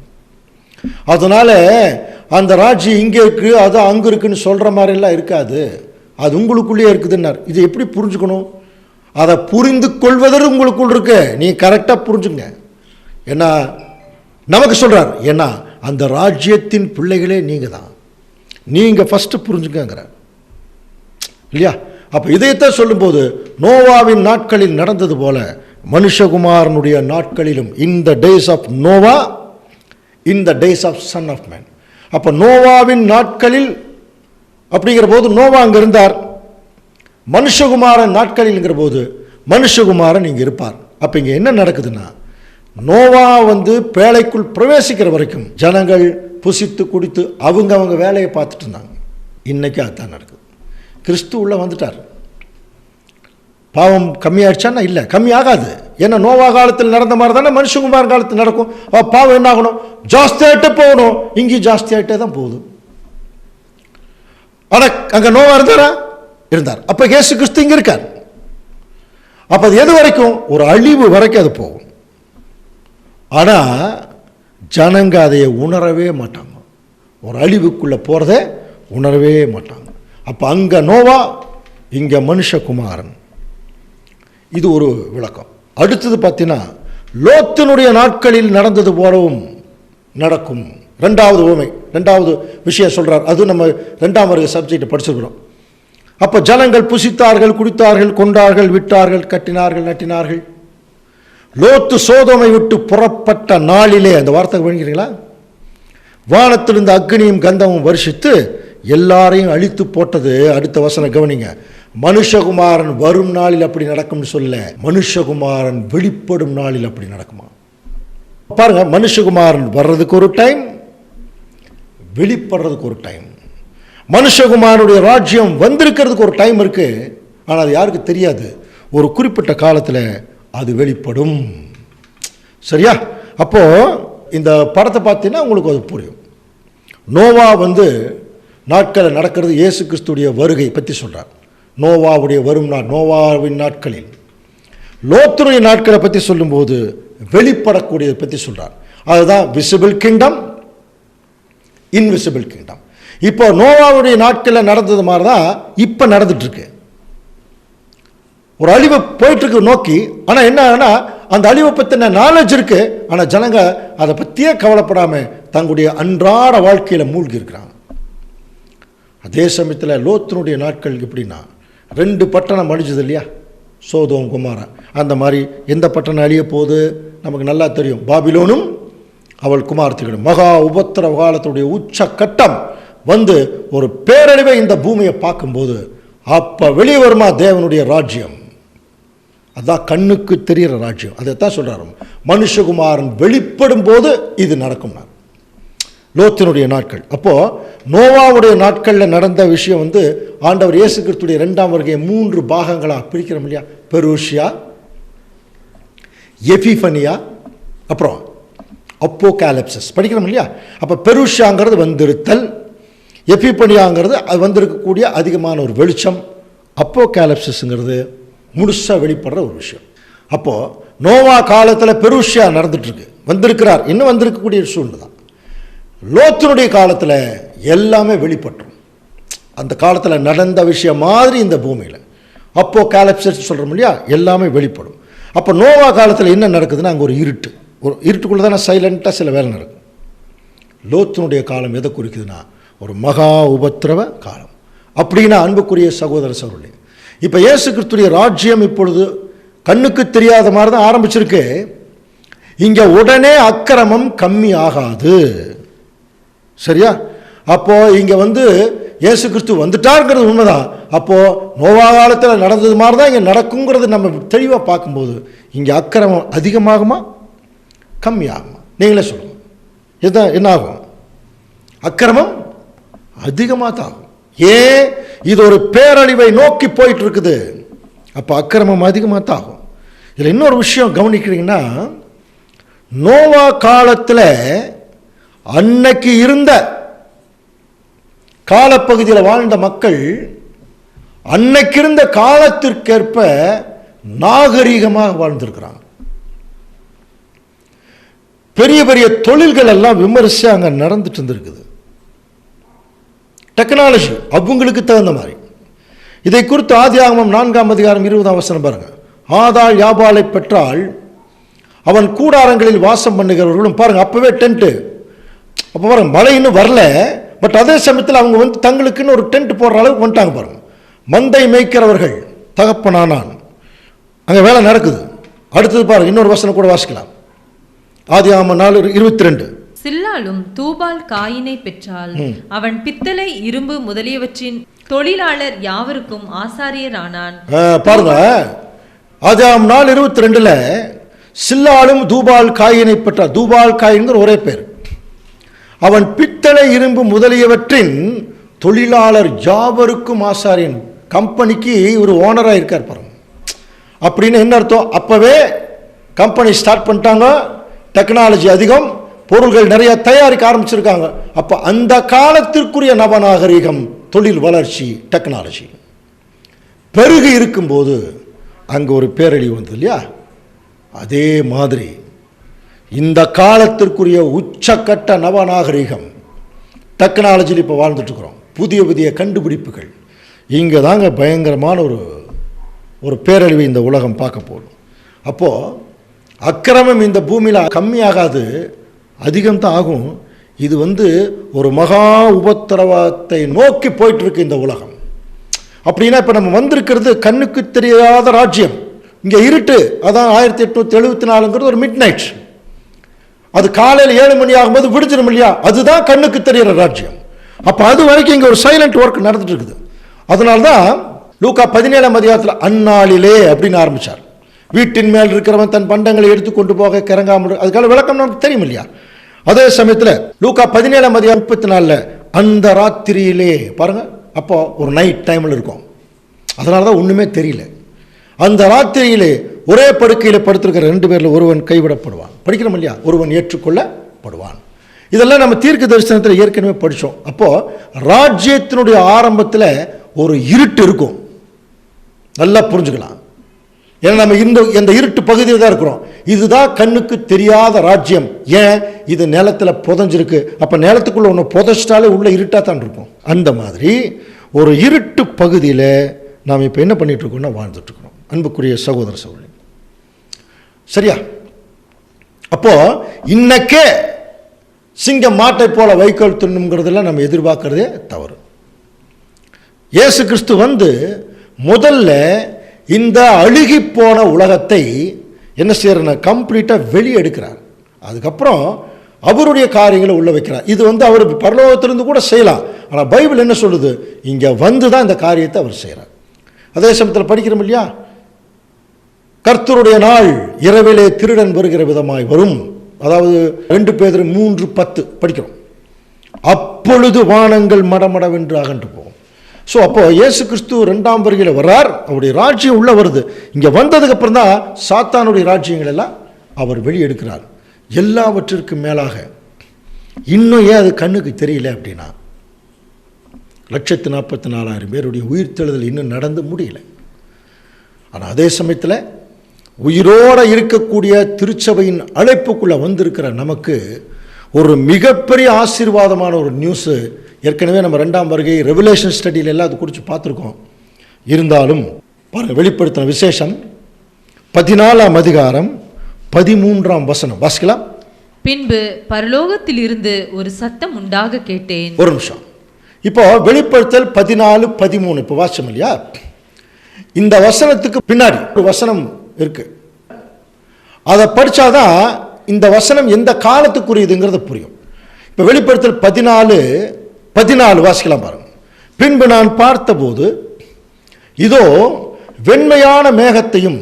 அதனால் அந்த ராஜ்யம் இங்கே இருக்குது, அது அங்கே இருக்குன்னு சொல்கிற மாதிரிலாம் இருக்காது. அது உங்களுக்குள்ளேயே இருக்குதுன்னார். இது எப்படி புரிஞ்சுக்கணும்? அதை புரிந்து கொள்வதற்கு உங்களுக்குள் இருக்கு. நீ கரெக்டாக புரிஞ்சுங்க. ஏன்னா நமக்கு சொல்கிறார், ஏன்னா அந்த ராஜ்யத்தின் பிள்ளைகளே நீங்கள் தான். நீங்கள் ஃபஸ்ட்டு புரிஞ்சுக்கங்கிற இல்லையா? அப்போ இதைத்தான் சொல்லும்போது நோவாவின் நாட்களில் நடந்தது போல மனுஷகுமாரனுடைய நாட்களிலும், இந்த டேஸ் ஆஃப் நோவா, இந்த days of son of man. அப்போ நோவாவின் நாட்களில் அப்படிங்கிற போது நோவா அங்கே இருந்தார். மனுஷகுமாரன் நாட்களில்ங்கிற போது மனுஷகுமாரன் இங்கே இருப்பார். அப்போ இங்கே என்ன நடக்குதுன்னா, நோவா பேழைக்குள் பிரவேசிக்கிற வரைக்கும் ஜனங்கள் புசித்து குடித்து அவங்க வேலையை பார்த்துட்டு இருந்தாங்க. இன்னைக்கு அதுதான் நடக்குது. கிறிஸ்து உள்ள வந்துட்டார். பாவம் கம்மியாயிடுச்சான்னா இல்லை, கம்மி ஆகாது. ஏன்னா நோவா காலத்தில் நடந்த மாதிரி தானே மனுஷகுமார் காலத்தில் நடக்கும். பாவம் என்ன ஆகணும்? ஜாஸ்தியாகிட்டே போகணும். இங்கேயும் ஜாஸ்தியாகிட்டே தான் போகுது. ஆனால் அங்கே நோவா இருந்தார். அப்போ இயேசு கிறிஸ்து இங்கே இருக்கார். அப்போ அது எது வரைக்கும்? ஒரு அழிவு வரைக்கும் அது போகும். ஆனால் ஜனங்க அதையை உணரவே மாட்டாங்க. ஒரு அழிவுக்குள்ளே போகிறத உணரவே மாட்டாங்க. அப்போ அங்கே நோவா, இங்கே மனுஷகுமாரன். இது ஒரு விளக்கம். அடுத்தது பார்த்தீங்கன்னா, லோத்தினுடைய நாட்களில் நடந்தது போலவும் நடக்கும். ரெண்டாவது உவமை, ரெண்டாவது விஷயம் சொல்கிறார். அது நம்ம 2ஆம் வருக சப்ஜெக்டை படிச்சிருக்கிறோம். அப்போ ஜனங்கள் புசித்தார்கள், குடித்தார்கள், கொண்டார்கள், விட்டார்கள், கட்டினார்கள், நட்டினார்கள். லோத்து சோதோமை விட்டு புறப்பட்ட நாளிலே, அந்த வார்த்தை கவனிக்கிறீங்களா? வானத்திலிருந்து அக்னியும் கந்தமும் வருஷித்து எல்லாரையும் அழித்து போட்டது. அடுத்த வசனம் கவனிங்க. மனுஷகுமாரன் வரும் நாளில் அப்படி நடக்கும்னு சொல்ல, மனுஷகுமாரன் வெளிப்படும் நாளில் அப்படி நடக்குமா? பாருங்க, மனுஷகுமாரன் வர்றதுக்கு ஒரு டைம், வெளிப்படுறதுக்கு ஒரு டைம். மனுஷகுமாரனுடைய ராஜ்யம் வந்திருக்கிறதுக்கு ஒரு டைம் இருக்கு. ஆனால் அது யாருக்கு தெரியாது. ஒரு குறிப்பிட்ட காலத்தில் அது வெளிப்படும். சரியா? அப்போ இந்த படத்தை பார்த்தீங்கன்னா உங்களுக்கு அது புரியும். நோவா நாட்களில் நடக்கிறது இயேசு கிறிஸ்துடைய வருகை பற்றி சொல்கிறார். நோவாவுடைய வரும் நாள், நோவாவின் நாட்களில். லோத்துடைய நாட்களை பற்றி சொல்லும்போது வெளிப்படக்கூடியதை பற்றி சொல்கிறார். அதுதான் விசிபிள் கிங்டம், இன்விசிபிள் கிங்டம். இப்போ நோவாவுடைய நாட்களில் நடந்தது மாதிரி தான் இப்போ நடந்துட்டு இருக்கு. ஒரு அழிவு போயிட்டு இருக்கு நோக்கி. ஆனால் என்ன, அந்த அழிவை பற்றின நாலேஜ் இருக்கு. ஆனால் ஜனங்க அதை பற்றியே கவலைப்படாமல் தங்களுடைய அன்றாட வாழ்க்கையில் மூழ்கி இருக்கிறாங்க. அதே சமயத்தில் லோத்தினுடைய நாட்கள் எப்படின்னா, 2 பட்டணம் அழிஞ்சது இல்லையா? சோதோம் குமாரா. அந்த மாதிரி எந்த பட்டணம் அழிய போகுது நமக்கு நல்லா தெரியும். பாபிலோனும் அவள் குமாரத்திகளும். மகா உபத்திரவ காலத்துடைய உச்ச கட்டம் ஒரு பேரழிவை இந்த பூமியை பார்க்கும்போது அப்போ வெளியே வருமா தேவனுடைய ராஜ்யம். அதுதான் கண்ணுக்கு தெரிகிற ராஜ்யம். அதைத்தான் சொல்கிறார். மனுஷகுமாரன் வெளிப்படும் போது இது நடக்கும். லோத்தினுடைய நாட்கள். அப்போது நோவாவுடைய நாட்களில் நடந்த விஷயம் ஆண்டவர் இயேசு கிறிஸ்துடைய 2ஆம் வருகையை 3 பாகங்களாக பிரிக்கிறோம் இல்லையா? பெருஷியா, எபிஃபனியா, அப்புறம் அப்போகாலிப்சிஸ் படிக்கிறோம் இல்லையா? அப்போ பெருஷியாங்கிறது வந்திருத்தல், எபிஃபனியாங்கிறது அது வந்திருக்கக்கூடிய அதிகமான ஒரு வெளிச்சம், அப்போகாலிப்சிஸ்ங்கிறது முழுசாக வெளிப்படுற ஒரு விஷயம். அப்போது நோவா காலத்தில் பெருஷியா நடந்துட்டுருக்கு, வந்திருக்கிறார், இன்னும் வந்திருக்கக்கூடிய சூழ்நிலை தான். லோத்தினுடைய காலத்தில் எல்லாமே வெளிப்பட்டுரும். அந்த காலத்தில் நடந்த விஷயம் மாதிரி இந்த பூமியில் அப்போது காலப்சஸ் சொல்கிறோம் இல்லையா, எல்லாமே வெளிப்படும். அப்போ நோவா காலத்தில் என்ன நடக்குதுன்னா, அங்கே ஒரு இருட்டுக்குள்ளே தானே சைலண்ட்டாக சில வேலை நடக்கும். லோத்தினுடைய காலம் எதை குறிக்குதுன்னா, ஒரு மகா உபத்திரவ காலம். அப்படின்னா அன்புக்குரிய சகோதர சகோதரர்களே, இப்போ இயேசு கிறிஸ்துடைய ராஜ்யம் இப்பொழுது கண்ணுக்கு தெரியாத மாதிரி தான் ஆரம்பிச்சிருக்கு. இங்கே உடனே அக்கிரமம் கம்மி ஆகாது. சரியா? அப்போ இங்கே இயேசு கிறிஸ்து வந்துட்டாருங்கிறது உண்மைதான். அப்போது நோவா காலத்தில் நடந்தது மாதிரி தான் இங்கே நடக்குங்கிறது நம்ம தெளிவாக பார்க்கும்போது, இங்கே அக்கிரமம் அதிகமாகுமா கம்மியாகுமா? நீங்களே சொல்லுங்கள். இதுதான் என்ன ஆகும்? அக்கிரமம் அதிகமாக தான் ஆகும். ஏன்? இது ஒரு பேரழிவை நோக்கி போயிட்டு இருக்குது. அப்போ அக்கிரமம் அதிகமாக தான் ஆகும். இதில் இன்னொரு விஷயம் கவனிக்கிறீங்கன்னா, நோவா காலத்தில் அன்னைக்கு இருந்த காலப்பகுதியில் வாழ்ந்த மக்கள் அன்னைக்கு இருந்த காலத்திற்கேற்ப நாகரீகமாக வாழ்ந்திருக்கிறாங்க. பெரிய பெரிய தொழில்கள் எல்லாம் விமர்சையாக அங்கே நடந்துட்டு இருந்திருக்குது. டெக்னாலஜி அவங்களுக்கு தகுந்த மாதிரி. இதை குறித்து ஆதியாகமம் 4ஆம் அதிகாரம் 20ஆம் வசனம் பாருங்க. ஆதாள் யாபாலை பெற்றால் அவன் கூடாரங்களில் வாசம் பண்ணுகிறவர்களும், பாருங்க அப்பவே டென்ட்டு. அப்போ பாருங்க மழை இன்னும் வரல, பட் அதே சமயத்தில் அவங்க தங்களுக்குன்னு ஒரு டென்ட் போடுற அளவுக்கு வந்துட்டாங்க. பாருங்க, மந்தை மேய்க்கிறவர்கள் தகப்பனானான். அங்கே வேலை நடக்குது. அடுத்தது பாருங்க, இன்னொரு வசனம் கூட வாசிக்கலாம். ஆதியாகமம் 4:22. சில்லாளும் தூபால் காயினை பெற்றால் அவன் பித்தளை இரும்பு முதலியவற்றின் தொழிலாளர் யாவருக்கும் ஆசாரியரானான். பாருங்க, ஆதியாகமம் 4:22 சில்லாளும் தூபால் காயினை பெற்றார். தூபால் காயின்கிற ஒரே பேர். அவன் பித்தளை இரும்பு முதலியவற்றின் தொழிலாளர் யாவருக்கும் ஆசாரியன். கம்பெனிக்கு ஒரு ஓனராக இருக்கார் பாருங்க. அப்படின்னு என்ன அர்த்தம்? அப்பவே கம்பெனி ஸ்டார்ட் பண்ணிட்டாங்க, டெக்னாலஜி அதிகம், பொருள்கள் நிறைய தயாரிக்க ஆரம்பிச்சிருக்காங்க. அப்போ அந்த காலத்திற்குரிய நவநாகரிகம், தொழில் வளர்ச்சி, டெக்னாலஜி பெருகி இருக்கும்போது அங்கே ஒரு பேரழிவு வந்தது இல்லையா? அதே மாதிரி இந்த காலத்திற்குரிய உச்சக்கட்ட நவநாகரிகம் டெக்னாலஜியில் இப்போ வாழ்ந்துட்டுருக்குறோம். புதிய புதிய கண்டுபிடிப்புகள். இங்கே தாங்க பயங்கரமான ஒரு பேரழிவு இந்த உலகம் பார்க்க போகும். அப்போது அக்கிரமம் இந்த பூமியில் கம்மியாகாது, அதிகம்தான் ஆகும். இது ஒரு மகா உபத்திரவத்தை நோக்கி போயிட்டுருக்கு இந்த உலகம். அப்படின்னா இப்போ நம்ம வந்திருக்கிறது கண்ணுக்கு தெரியாத ராஜ்யம். இங்கே இருட்டு. அதான் 1874 ஒரு மிட் நைட். அது காலையில் 7 மணி ஆகும்போது விடுச்சிடும் இல்லையா? அதுதான் கண்ணுக்கு தெரிகிற ராஜ்யம். அப்போ அது வரைக்கும் இங்கே ஒரு சைலண்ட் ஒர்க் நடந்துட்டு இருக்குது. அதனால்தான் லூக்கா 17ஆம் அதிகாரத்தில் அந்நாளிலே அப்படின்னு ஆரம்பித்தார். வீட்டின் மேல் இருக்கிறவன் தன் பண்டங்களை எடுத்துக்கொண்டு போக கிறங்காமல், அதுக்கான விளக்கம் நமக்கு தெரியும் இல்லையா? அதே சமயத்தில் லூக்கா 17ஆம் அதிகாரம் 34 அந்த ராத்திரியிலே பாருங்க. அப்போ ஒரு நைட் டைமில் இருக்கும். அதனால தான் ஒன்றுமே தெரியல. அந்த ராத்திரியிலே ஒரே படுக்கையில் படுத்திருக்கிற 2 பேரில் ஒருவன் கைவிடப்படுவான். படிக்கிறோம் இல்லையா? ஒருவன் ஏற்றுக்கொள்ளப்படுவான். இதெல்லாம் நம்ம தீர்க்க தரிசனத்தில் ஏற்கனவே படித்தோம். அப்போது ராஜ்யத்தினுடைய ஆரம்பத்தில் ஒரு இருட்டு இருக்கும். நல்லா புரிஞ்சுக்கலாம். ஏன்னா நம்ம இந்த இருட்டு பகுதியில் தான் இருக்கிறோம். இதுதான் கண்ணுக்கு தெரியாத ராஜ்யம். ஏன்? இது நிலத்தில் புதஞ்சிருக்கு. அப்போ நிலத்துக்குள்ளே ஒன்று புதைச்சிட்டாலே உள்ள இருட்டாக தான் இருக்கும். அந்த மாதிரி ஒரு இருட்டு பகுதியில் நாம் இப்போ என்ன பண்ணிட்டு இருக்கோம்னா வாழ்ந்துட்டுருக்கிறோம். அன்புக்குரிய சகோதர சகோதரி, சரியா? அப்போ இன்னைக்கே சிங்கம் மாட்டை போல வைக்கோல் தின்னுங்கிறதெல்லாம் நம்ம எதிர்பார்க்கறதே தவறு. இயேசு கிறிஸ்து முதல்ல இந்த அழுகி போன உலகத்தை என்ன செய்யறனா கம்ப்ளீட்டாக வெளியே எடுக்கிறார். அதுக்கப்புறம் அவருடைய காரியங்களை உள்ள வைக்கிறார். இது அவர் பரலோகத்திலிருந்து கூட செய்யலாம். ஆனால் பைபிள் என்ன சொல்லுது? இங்கே தான் இந்த காரியத்தை அவர் செய்கிறார். அதே சமயத்தில் படிக்கிறோம் இல்லையா? கர்த்தருடைய நாள் இரவிலே திருடன் வருகிற விதமாய் வரும். அதாவது 2 பேதுரு 3:10 படிக்கிறோம். அப்பொழுது வானங்கள் மடமடவென்று அகன்று போகும். ஸோ அப்போ இயேசு கிறிஸ்து 2ஆம் வருகையில் வர்றார். அவருடைய ராஜ்யம் உள்ள வருது. இங்கே வந்ததுக்கு அப்புறம் தான் சாத்தானுடைய ராஜ்யங்கள் எல்லாம் அவர் வெளியெடுக்கிறார். எல்லாவற்றிற்கும் மேலாக இன்னும் ஏன் அது கண்ணுக்கு தெரியல அப்படின்னா, 144,000 பேருடைய உயிர்த்தெழுதல் இன்னும் நடந்து முடியல. ஆனால் அதே சமயத்தில் உயிரோடு இருக்கக்கூடிய திருச்சபையின் அழைப்புக்குள்ளே வந்திருக்கிற நமக்கு ஒரு மிகப்பெரிய ஆசீர்வாதமான ஒரு நியூஸு ஏற்கனவே நம்ம 2ஆம் வருகை ரெவலேஷன் ஸ்டடியில் எல்லாம் அது குறித்து பார்த்துருக்கோம். இருந்தாலும் பாருங்கள், வெளிப்படுத்தின விசேஷம் 14ஆம் அதிகாரம் 13ஆம் வசனம் வாசிக்கலாம். பின்பு பரலோகத்தில் இருந்து ஒரு சத்தம் உண்டாக கேட்டேன். ஒரு நிமிஷம். இப்போ வெளிப்படுத்தல் 14-13 இப்போ வாசம் இல்லையா? இந்த வசனத்துக்கு பின்னாடி ஒரு வசனம் இருக்கு. அதை படித்தாதான் இந்த வசனம் எந்த காலத்துக்குரியதுங்கிறது புரியும். இப்போ வெளிப்படுத்தல் 14 வாசிக்கலாம் பாருங்க. பின்பு நான் பார்த்தபோது இதோ வெண்மையான மேகத்தையும்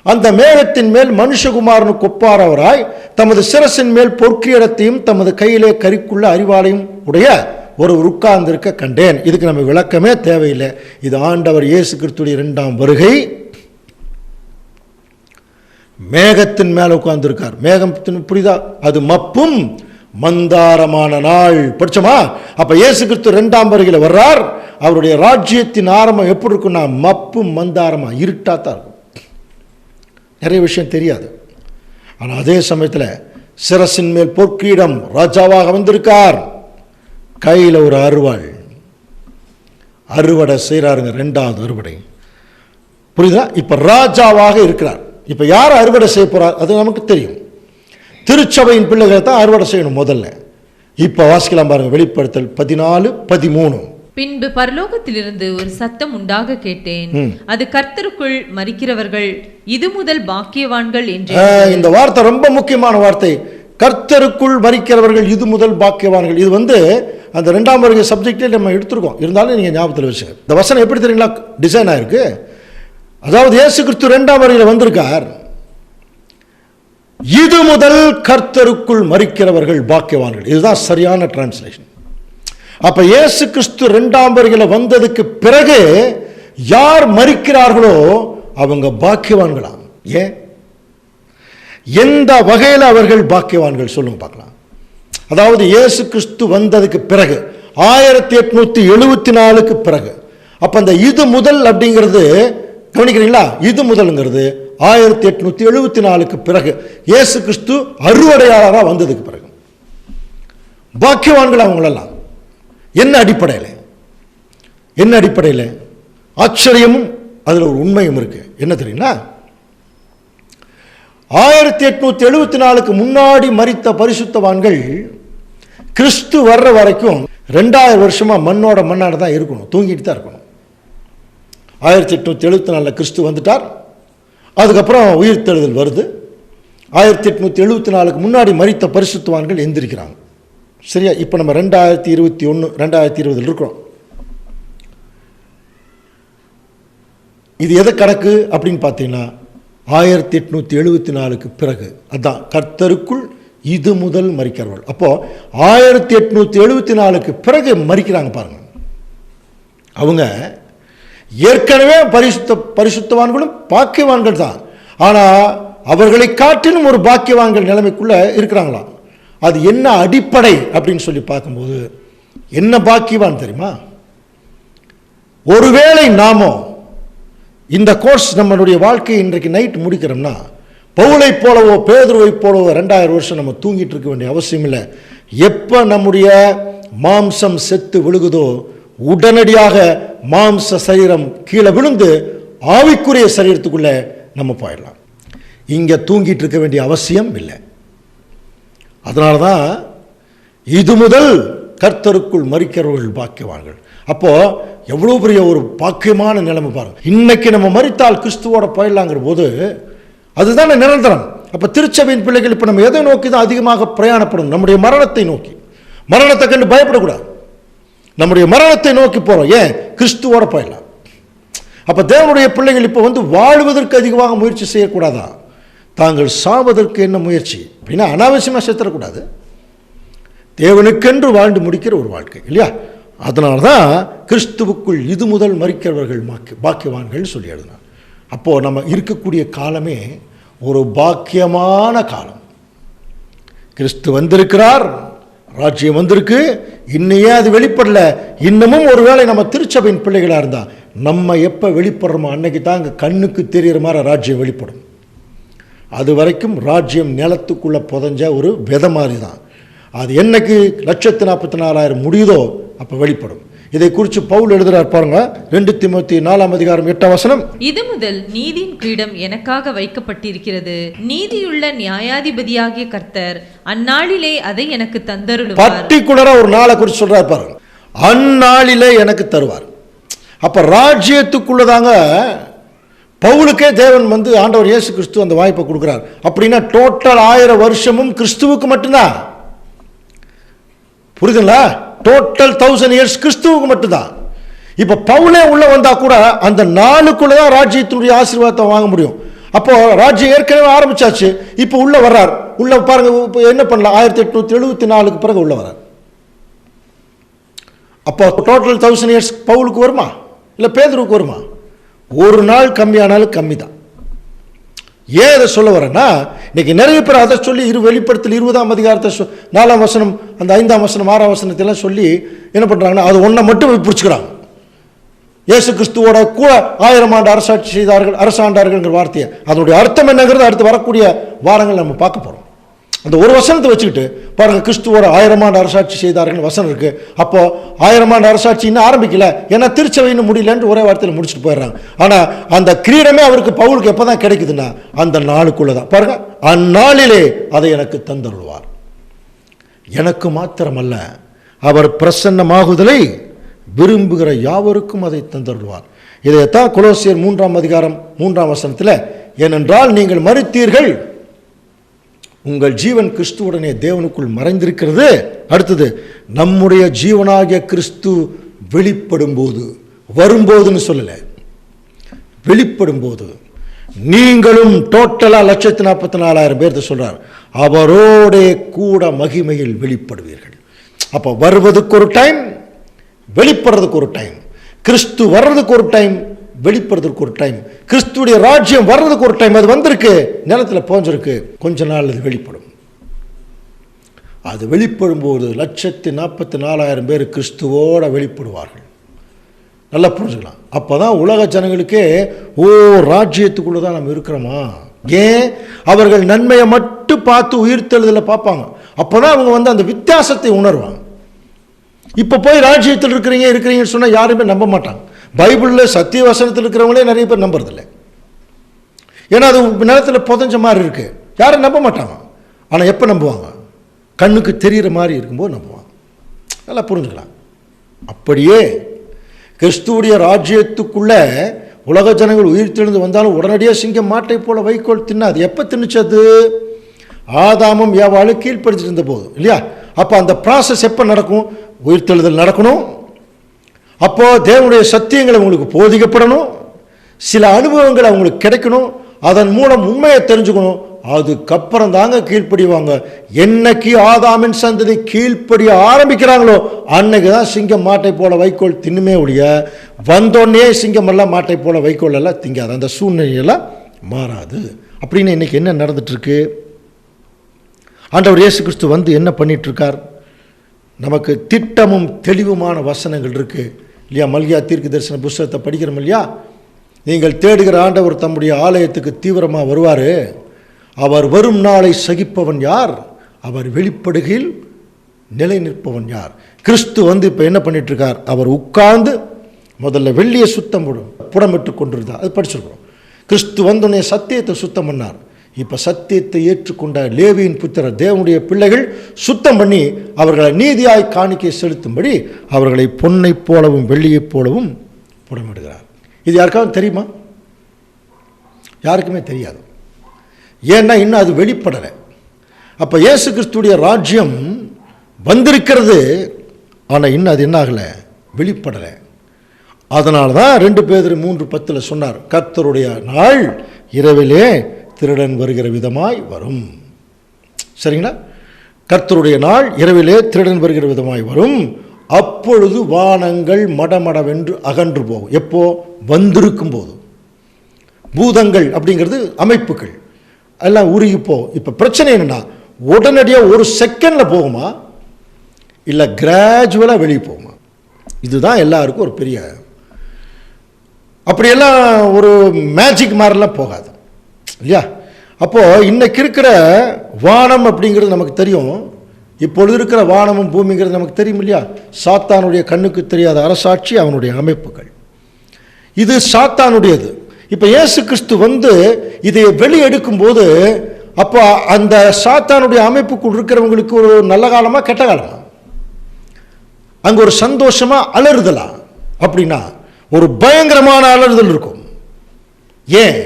அந்த மேகத்தின் மேல் மனுஷகுமாரனுக்கு ஒப்பாரவராய் தமது சிரசின் மேல் பொற்கிரீடத்தையும் தமது கையிலே கரிக்குள்ள அறிவாளையும் உடைய ஒரு உட்கார்ந்திருக்க கண்டேன். இதுக்கு நம்ம விளக்கமே தேவையில்லை. இது ஆண்டவர் இயேசு கிறிஸ்துவின் 2ஆம் வருகை. மேகத்தின் மேல உட்கார்ந்திருக்கார். மேகத்தின் புரியுதா? அது மப்பும் மந்தாரமான நாள். படிச்சோமா? அப்ப இயேசு கிறிஸ்து 2ஆம் வருகையில் வர்றார். அவருடைய ராஜ்யத்தின் ஆரம்பம் எப்படி இருக்குன்னா மப்பும் மந்தாரமா இருட்டாத்தான் இருக்கும். நிறைய விஷயம் தெரியாது. ஆனால் அதே சமயத்தில் சிரசின் மேல் பொற்கிரீடம், ராஜாவாக வந்திருக்கார். கையில் ஒரு அறுவடை செய்கிறாருங்க. 2வது அறுவடை புரியுதா? இப்போ ராஜாவாக இருக்கிறார். இப்போ யார் அறுவடை செய்ய போறார் அது நமக்கு தெரியும். திருச்சபையின் பிள்ளைகளை தான் அறுவடை செய்யணும் முதல்ல. இப்போ வாசிக்கலாம் பாருங்க, வெளிப்படுத்தல் 14-13. பின்பு பரலோகத்திலிருந்து ஒரு சத்தம் உண்டாக கேட்டேன். அது கர்த்தருக்குள் மரிக்கிறவர்கள் இது முதல் பாக்கியவான்கள் என்று. இந்த வார்த்தை ரொம்ப முக்கியமான வார்த்தை. கர்த்தருக்குள் மரிக்கிறவர்கள் இது முதல் பாக்கியவான்கள். இது அந்த 2ஆம் வருகை சப்ஜெக்டே நம்ம எடுத்துருக்கோம். இருந்தாலும் நீங்கள் ஞாபகத்தில் வச்சுங்க. இந்த வசனம் எப்படி தெரியுங்களா டிசைன் ஆயிருக்கு? அதாவது இயேசு கிறிஸ்து 2ஆம் வருகையில் வந்திருக்கார். இது முதல் கர்த்தருக்குள் மரிக்கிறவர்கள் பாக்கியவான்கள். இதுதான் சரியான டிரான்ஸ்லேஷன். அப்ப இயேசு கிறிஸ்து 2ஆம் வருகையில் வந்ததுக்கு பிறகு யார் மரிக்கிறார்களோ அவங்க பாக்கியவான்களா? ஏன், எந்த வகையில் அவர்கள் பாக்கியவான்கள் சொல்லுங்க பார்க்கலாம். அதாவது இயேசு கிறிஸ்து வந்ததுக்கு பிறகு 1874க்கு பிறகு. அப்ப அந்த இது முதல் அப்படிங்கிறது கவனிக்கிறீங்களா? இது முதல்ங்கிறது 1874க்கு பிறகு இயேசு கிறிஸ்து அறுவடையாளராக வந்ததுக்கு பிறகு பாக்கியவான்கள் அவங்களெல்லாம். என்ன அடிப்படையில் ஆச்சரியமும் அதில் ஒரு உண்மையும் இருக்கு. என்ன தெரியுங்களா? 1874க்கு முன்னாடி மரித்த பரிசுத்தவான்கள் கிறிஸ்து வர்ற வரைக்கும் 2000 வருஷமா மண்ணோட மண்ணாட தான் இருக்கணும், தூங்கிட்டு தான் இருக்கணும். 1874 கிறிஸ்து வந்துட்டார். அதுக்கப்புறம் உயிர்த்தெழுதல் வருது. 1874க்கு முன்னாடி மரித்த பரிசுத்தவான்கள் எந்திரிக்கிறாங்க. சரியா? இப்போ நம்ம 2020 இருக்கிறோம். இது எது கணக்கு அப்படின்னு பார்த்தீங்கன்னா 1874க்கு பிறகு. அதான் கர்த்தருக்குள் இது முதல் மரிக்கிறவர்கள். அப்போ 1874க்கு பிறகு மரிக்கிறாங்க பாருங்க. அவங்க ஏற்கனவே பரிசுத்தவான்களும் பாக்கியவான்கள் தான். ஆனால் அவர்களை காட்டிலும் ஒரு பாக்கியவான்கள் நிலைமைக்குள்ள இருக்கிறாங்களாம். அது என்ன அடிப்படை அப்படின்னு சொல்லி பார்க்கும்போது என்ன பாக்கியவான் தெரியுமா? ஒருவேளை நாமோ இந்த கோர்ஸ் நம்மளுடைய வாழ்க்கையை இன்றைக்கு நைட் முடிக்கிறோம்னா பவுலை போலவோ பேதுருவை போலவோ 2000 வருஷம் நம்ம தூங்கிட்டு இருக்க வேண்டிய அவசியம் இல்லை. எப்போ நம்முடைய மாம்சம் செத்து விழுகுதோ உடனடியாக மாம்ச சரீரம் கீழே விழுந்து ஆவிக்குரிய சரீரத்துக்குள்ள நம்ம போயிடலாம். இங்கே தூங்கிட்டு இருக்க வேண்டிய அவசியம் இல்லை. அதனால தான் இது முதல் கர்த்தருக்குள் மரிக்கிறவர்கள் பாக்கியவான்கள். அப்போ எவ்வளோ பெரிய ஒரு பாக்கியமான நிலைமை பாருங்க. இன்னைக்கு நம்ம மரித்தால் கிறிஸ்துவோட போயிடலாங்கிற போது அதுதானே நிரந்தரம். அப்போ திருச்சபையின் பிள்ளைகள் இப்போ நம்ம எதை நோக்கி தான் அதிகமாக பிரயாணப்படணும்? நம்முடைய மரணத்தை நோக்கி. மரணத்தை கண்டு பயப்படக்கூடாது. நம்முடைய மரணத்தை நோக்கி போகிறோம். ஏன்? கிறிஸ்துவோட போயிடலாம். அப்போ தேவனுடைய பிள்ளைகள் இப்போ வாழ்வதற்கு அதிகமாக முயற்சி செய்யக்கூடாதா? தாங்கள் சாவதற்கு என்ன முயற்சி அப்படின்னா அனாவசியமாக செத்துறக்கூடாது. தேவனுக்கென்று வாழ்ந்து முடிக்கிற ஒரு வாழ்க்கை இல்லையா? அதனால தான் கிறிஸ்துவுக்குள் இது முதல் மரிக்கிறவர்கள் பாக்கியவான்கள் சொல்லி எழுதினார். அப்போது நம்ம இருக்கக்கூடிய காலமே ஒரு பாக்கியமான காலம். கிறிஸ்து வந்திருக்கிறார், ராஜ்யம் வந்திருக்கு. இன்னையே அது வெளிப்படல. இன்னமும் ஒருவேளை நம்ம திருச்சபையின் பிள்ளைகளாக இருந்தால் நம்ம எப்போ வெளிப்படுறோமோ அன்னைக்கு தான் அங்கே கண்ணுக்கு தெரிகிற மாதிரி ராஜ்யம் வெளிப்படும். அது வரைக்கும் ராஜ்யம் நிலத்துக்குள்ளே புதஞ்ச ஒரு விதை மாதிரி தான். அது என்னைக்கு 1,44,000 முடியுதோ அப்போ வெளிப்படும். இதை குறித்து பவுல் எழுதுறார் பாருங்க, 2 தீமோத்தேயு 4:8. இது முதல் நீதியின் கிரீடம் எனக்காக வைக்கப்பட்டிருக்கிறது, நீதியுள்ள நியாயாதிபதியாகிய கர்த்தர் அந்நாளிலே அதை எனக்கு தந்தருளுவார். பர்டிகுலரா ஒரு நாளை குறித்து சொல்றார் பாருங்க, அந்நாளிலே எனக்கு தருவார். அப்ப ராஜ்யத்துக்குள்ளதாங்க பவுலுக்கே தேவன் வந்து ஆண்டவர் இயேசு கிறிஸ்து அந்த வாய்ப்பை கொடுக்கிறார். அப்படின்னா டோட்டல் 1000 வருஷமும் கிறிஸ்துவுக்கு மட்டும்தான். புரியுதுங்களா? டோட்டல் 1000 இயர்ஸ் கிறிஸ்துவுக்கு மட்டும்தான். இப்ப பவுலே உள்ள வந்தா கூட அந்த நாளுக்குள்ளதான் ராஜ்யத்தினுடைய ஆசீர்வாதத்தை வாங்க முடியும். அப்போ ராஜ்யம் ஏற்கனவே ஆரம்பிச்சாச்சு, இப்போ உள்ள வர்றார். உள்ள பாருங்க, இப்போ என்ன பண்ணலாம், 1874 பிறகு உள்ள வர்றார். அப்போ டோட்டல் 1000 இயர்ஸ் பவுலுக்கு வருமா இல்லை பேதுருக்கு வருமா? ஒரு நாள் கம்மியானாலும் கம்மி தான். ஏன் அதை சொல்ல வரேன்னா, இன்னைக்கு நிறைய பேர் அதை சொல்லி வெளிப்படுத்தல் 20ஆம் அதிகாரத்தை 4ஆம் வசனம், அந்த 5ஆம் வசனம் 6ஆம் வசனத்தெல்லாம் சொல்லி என்ன பண்ணுறாங்கன்னா, அது ஒன்றை மட்டும் பிடிச்சிக்கிறாங்க. இயேசு கிறிஸ்துவோட கூட 1000 ஆண்டு அரசாட்சி செய்தார்கள், அரசாண்டார்கள்ங்கிற வார்த்தையை, அதனுடைய அர்த்தம் என்னங்கிறது அடுத்து வரக்கூடிய வாரங்கள் நம்ம பார்க்க போகிறோம். அந்த ஒரு வசனத்தை வச்சுக்கிட்டு பாருங்க, கிறிஸ்துவோட 1000 ஆண்டு அரசாட்சி செய்தார்கள் வசனம் இருக்கு. அப்போ 1000 ஆண்டு அரசாட்சி இன்னும் ஆரம்பிக்கல, ஏன்னா திருச்சபைன்னு முடியலன்னு ஒரே வார்த்தையில் முடிச்சுட்டு போயிடுறாங்க. ஆனால் அந்த கிரீடமே அவருக்கு பவுலுக்கு எப்போதான் கிடைக்குதுன்னா அந்த நாளுக்குள்ளதான். பாருங்க, அந்நாளிலே அதை எனக்கு தந்தருள்வார். எனக்கு மாத்திரமல்ல, அவர் பிரசன்னமாகுதலை விரும்புகிற யாவருக்கும் அதை தந்தருள்வார். இதைத்தான் கொலோசியர் 3ஆம் அதிகாரம் 3ஆம் வசனத்தில், ஏனென்றால் நீங்கள் மரித்தீர்கள், உங்கள் ஜீவன் கிறிஸ்துவுடனே தேவனுக்குள் மறைந்திருக்கிறது. அடுத்தது, நம்முடைய ஜீவனாகிய கிறிஸ்து வெளிப்படும் போது, வரும்போதுன்னு சொல்லல, வெளிப்படும் போது நீங்களும் டோட்டலா 144,000 பேர் சொல்றார், அவரோட கூட மகிமையில் வெளிப்படுவீர்கள். அப்ப வருவதுக்கு ஒரு டைம், வெளிப்படுறதுக்கு ஒரு டைம், கிறிஸ்து வர்றதுக்கு ஒரு டைம், வெளிப்படுறதுக்கு ஒரு டைம், கிறிஸ்துடைய ராஜ்யம் வர்றதுக்கு ஒரு டைம். அது வந்திருக்கு, நிலத்தில் போஞ்சிருக்கு, கொஞ்ச நாள் அது வெளிப்படும். அது வெளிப்படும் போது 144,000 பேர் கிறிஸ்துவோட வெளிப்படுவார்கள். நல்லா புரிஞ்சுக்கலாம். அப்போதான் உலக ஜனங்களுக்கே, ஓ ராஜ்யத்துக்குள்ளதான் நம்ம இருக்கிறோமா. ஏன்? அவர்கள் நன்மையை மட்டும் பார்த்து உயிர்த்தெழுதலை பார்ப்பாங்க. அப்போதான் அவங்க வந்து அந்த வித்தியாசத்தை உணர்வாங்க. இப்போ போய் ராஜ்யத்தில் இருக்கிறீங்கன்னு சொன்னால் யாருமே நம்ப மாட்டாங்க. பைபிளில் சத்திய வசனத்தில் இருக்கிறவங்களே நிறைய பேர் நம்புறதில்லை. ஏன்னா அது நிலத்தில் புதஞ்ச மாதிரி இருக்கு, யாரும் நம்ப மாட்டாங்க. ஆனால் எப்போ நம்புவாங்க? கண்ணுக்கு தெரிகிற மாதிரி இருக்கும்போது நம்புவாங்க. நல்லா புரிஞ்சுக்கலாம். அப்படியே கிறிஸ்துவுடைய ராஜ்யத்துக்குள்ள உலக ஜனங்கள் உயிர் தெழுந்து வந்தாலும் உடனடியாக சிங்கம் மாட்டை போல வைக்கோல் தின்னாது. எப்போ தின்னுச்சது? ஆதாமும் ஏவாளும் கீழ்ப்படுத்திட்டு இருந்த போது, இல்லையா? அப்போ அந்த ப்ராசஸ் எப்போ நடக்கும்? உயிர்த்தெழுதல் நடக்கணும், அப்போ தேவனுடைய சத்தியங்கள் அவங்களுக்கு போதிக்கப்படணும், சில அனுபவங்கள் அவங்களுக்கு கிடைக்கணும், அதன் மூலம் உண்மையை தெரிஞ்சுக்கணும். அதுக்கப்புறம் தாங்க கீழ்ப்படிவாங்க. என்னைக்கு ஆதாமின் சந்ததி கீழ்ப்படிய ஆரம்பிக்கிறாங்களோ அன்னைக்கு தான் சிங்கம் மாட்டை போல வைக்கோல் தின்னுமே ஒழிய, வந்தோடனே சிங்கம் எல்லாம் மாட்டை போல வைக்கோல் எல்லாம் திங்காது. அந்த சூழ்நிலையெல்லாம் மாறாது. அப்படின்னு இன்னைக்கு என்ன நடந்துட்டு இருக்கு? ஆண்டவர் இயேசு கிறிஸ்து வந்து என்ன பண்ணிட்டு இருக்கார்? நமக்கு திட்டமும் தெளிவுமான வசனங்கள் இருக்கு, இல்லையா? மல்கியா தீர்க்க தரிசன புஸ்தகத்தை படிக்கிறோம் இல்லையா? நீங்கள் தேடுகிற ஆண்டவர் தம்முடைய ஆலயத்துக்கு தீவிரமாக வருவார். அவர் வரும் நாளை சகிப்பவன் யார்? அவர் வெளிப்படுகையில் நிலை நிற்பவன் யார்? கிறிஸ்து வந்து இப்போ என்ன பண்ணிட்டு இருக்கார்? அவர் உட்கார்ந்து முதல்ல வெள்ளியை சுத்தம் புடமிட்டு கொண்டிருந்தார். அது படிச்சிருக்கிறோம். கிறிஸ்து வந்தோடனே சத்தியத்தை சுத்தம் பண்ணார். இப்போ சத்தியத்தை ஏற்றுக்கொண்ட லேவியின் புத்திரர் தேவனுடைய பிள்ளைகள் சுத்தம் பண்ணி அவர்களை நீதியாய் காணிக்கை செலுத்தும்படி அவர்களை பொன்னைப் போலவும் வெள்ளியைப் போலவும் புடமிடுகிறார். இது யாருக்காவது தெரியுமா? யாருக்குமே தெரியாது. ஏன்னா இன்னும் அது வெளிப்படலை. அப்போ இயேசு கிறிஸ்துடைய ராஜ்யம் வந்திருக்கிறது, ஆனால் இன்னும் அது என்ன ஆகலை? வெளிப்படலை. அதனால தான் 2 பேதுரு 3:10 சொன்னார், கர்த்தருடைய நாள் இரவிலே திருடன் வருகிற விதமாய் வரும். சரிங்களா? கர்த்தருடைய நாள் இரவிலே திருடன் வருகிற விதமாய் வரும், அப்பொழுது வானங்கள் மடமடவென்று அகன்று போகும். எப்போ? வந்திருக்கும் போது. பூதங்கள் அப்படிங்கிறது அமைப்புகள் எல்லாம் உருகி போகும். இப்போ பிரச்சனை என்னன்னா, உடனடியாக ஒரு செகண்டில் போகுமா இல்லை கிராஜுவலாக வெளியே போகுமா? இதுதான் எல்லாருக்கும் ஒரு பெரிய, அப்படியெல்லாம் ஒரு மேஜிக் மாதிரிலாம் போகாது, இல்லையா? அப்போது இன்னைக்கு இருக்கிற வானம் அப்படிங்கிறது நமக்கு தெரியும். இப்பொழுது இருக்கிற வானமும் பூமிங்கிறது நமக்கு தெரியும் இல்லையா? சாத்தானுடைய கண்ணுக்கு தெரியாத அரசாட்சி, அவனுடைய அமைப்புகள். இது சாத்தானுடையது. இப்போ இயேசு கிறிஸ்து வந்து இதை வெளியெடுக்கும் போது, அப்போ அந்த சாத்தானுடைய அமைப்புக்குள் இருக்கிறவங்களுக்கு ஒரு நல்ல காலமா கெட்ட காலமா? அங்கே ஒரு சந்தோஷமா அலறுதலா? அப்படின்னா ஒரு பயங்கரமான அலறுதல் இருக்கும். ஏன்?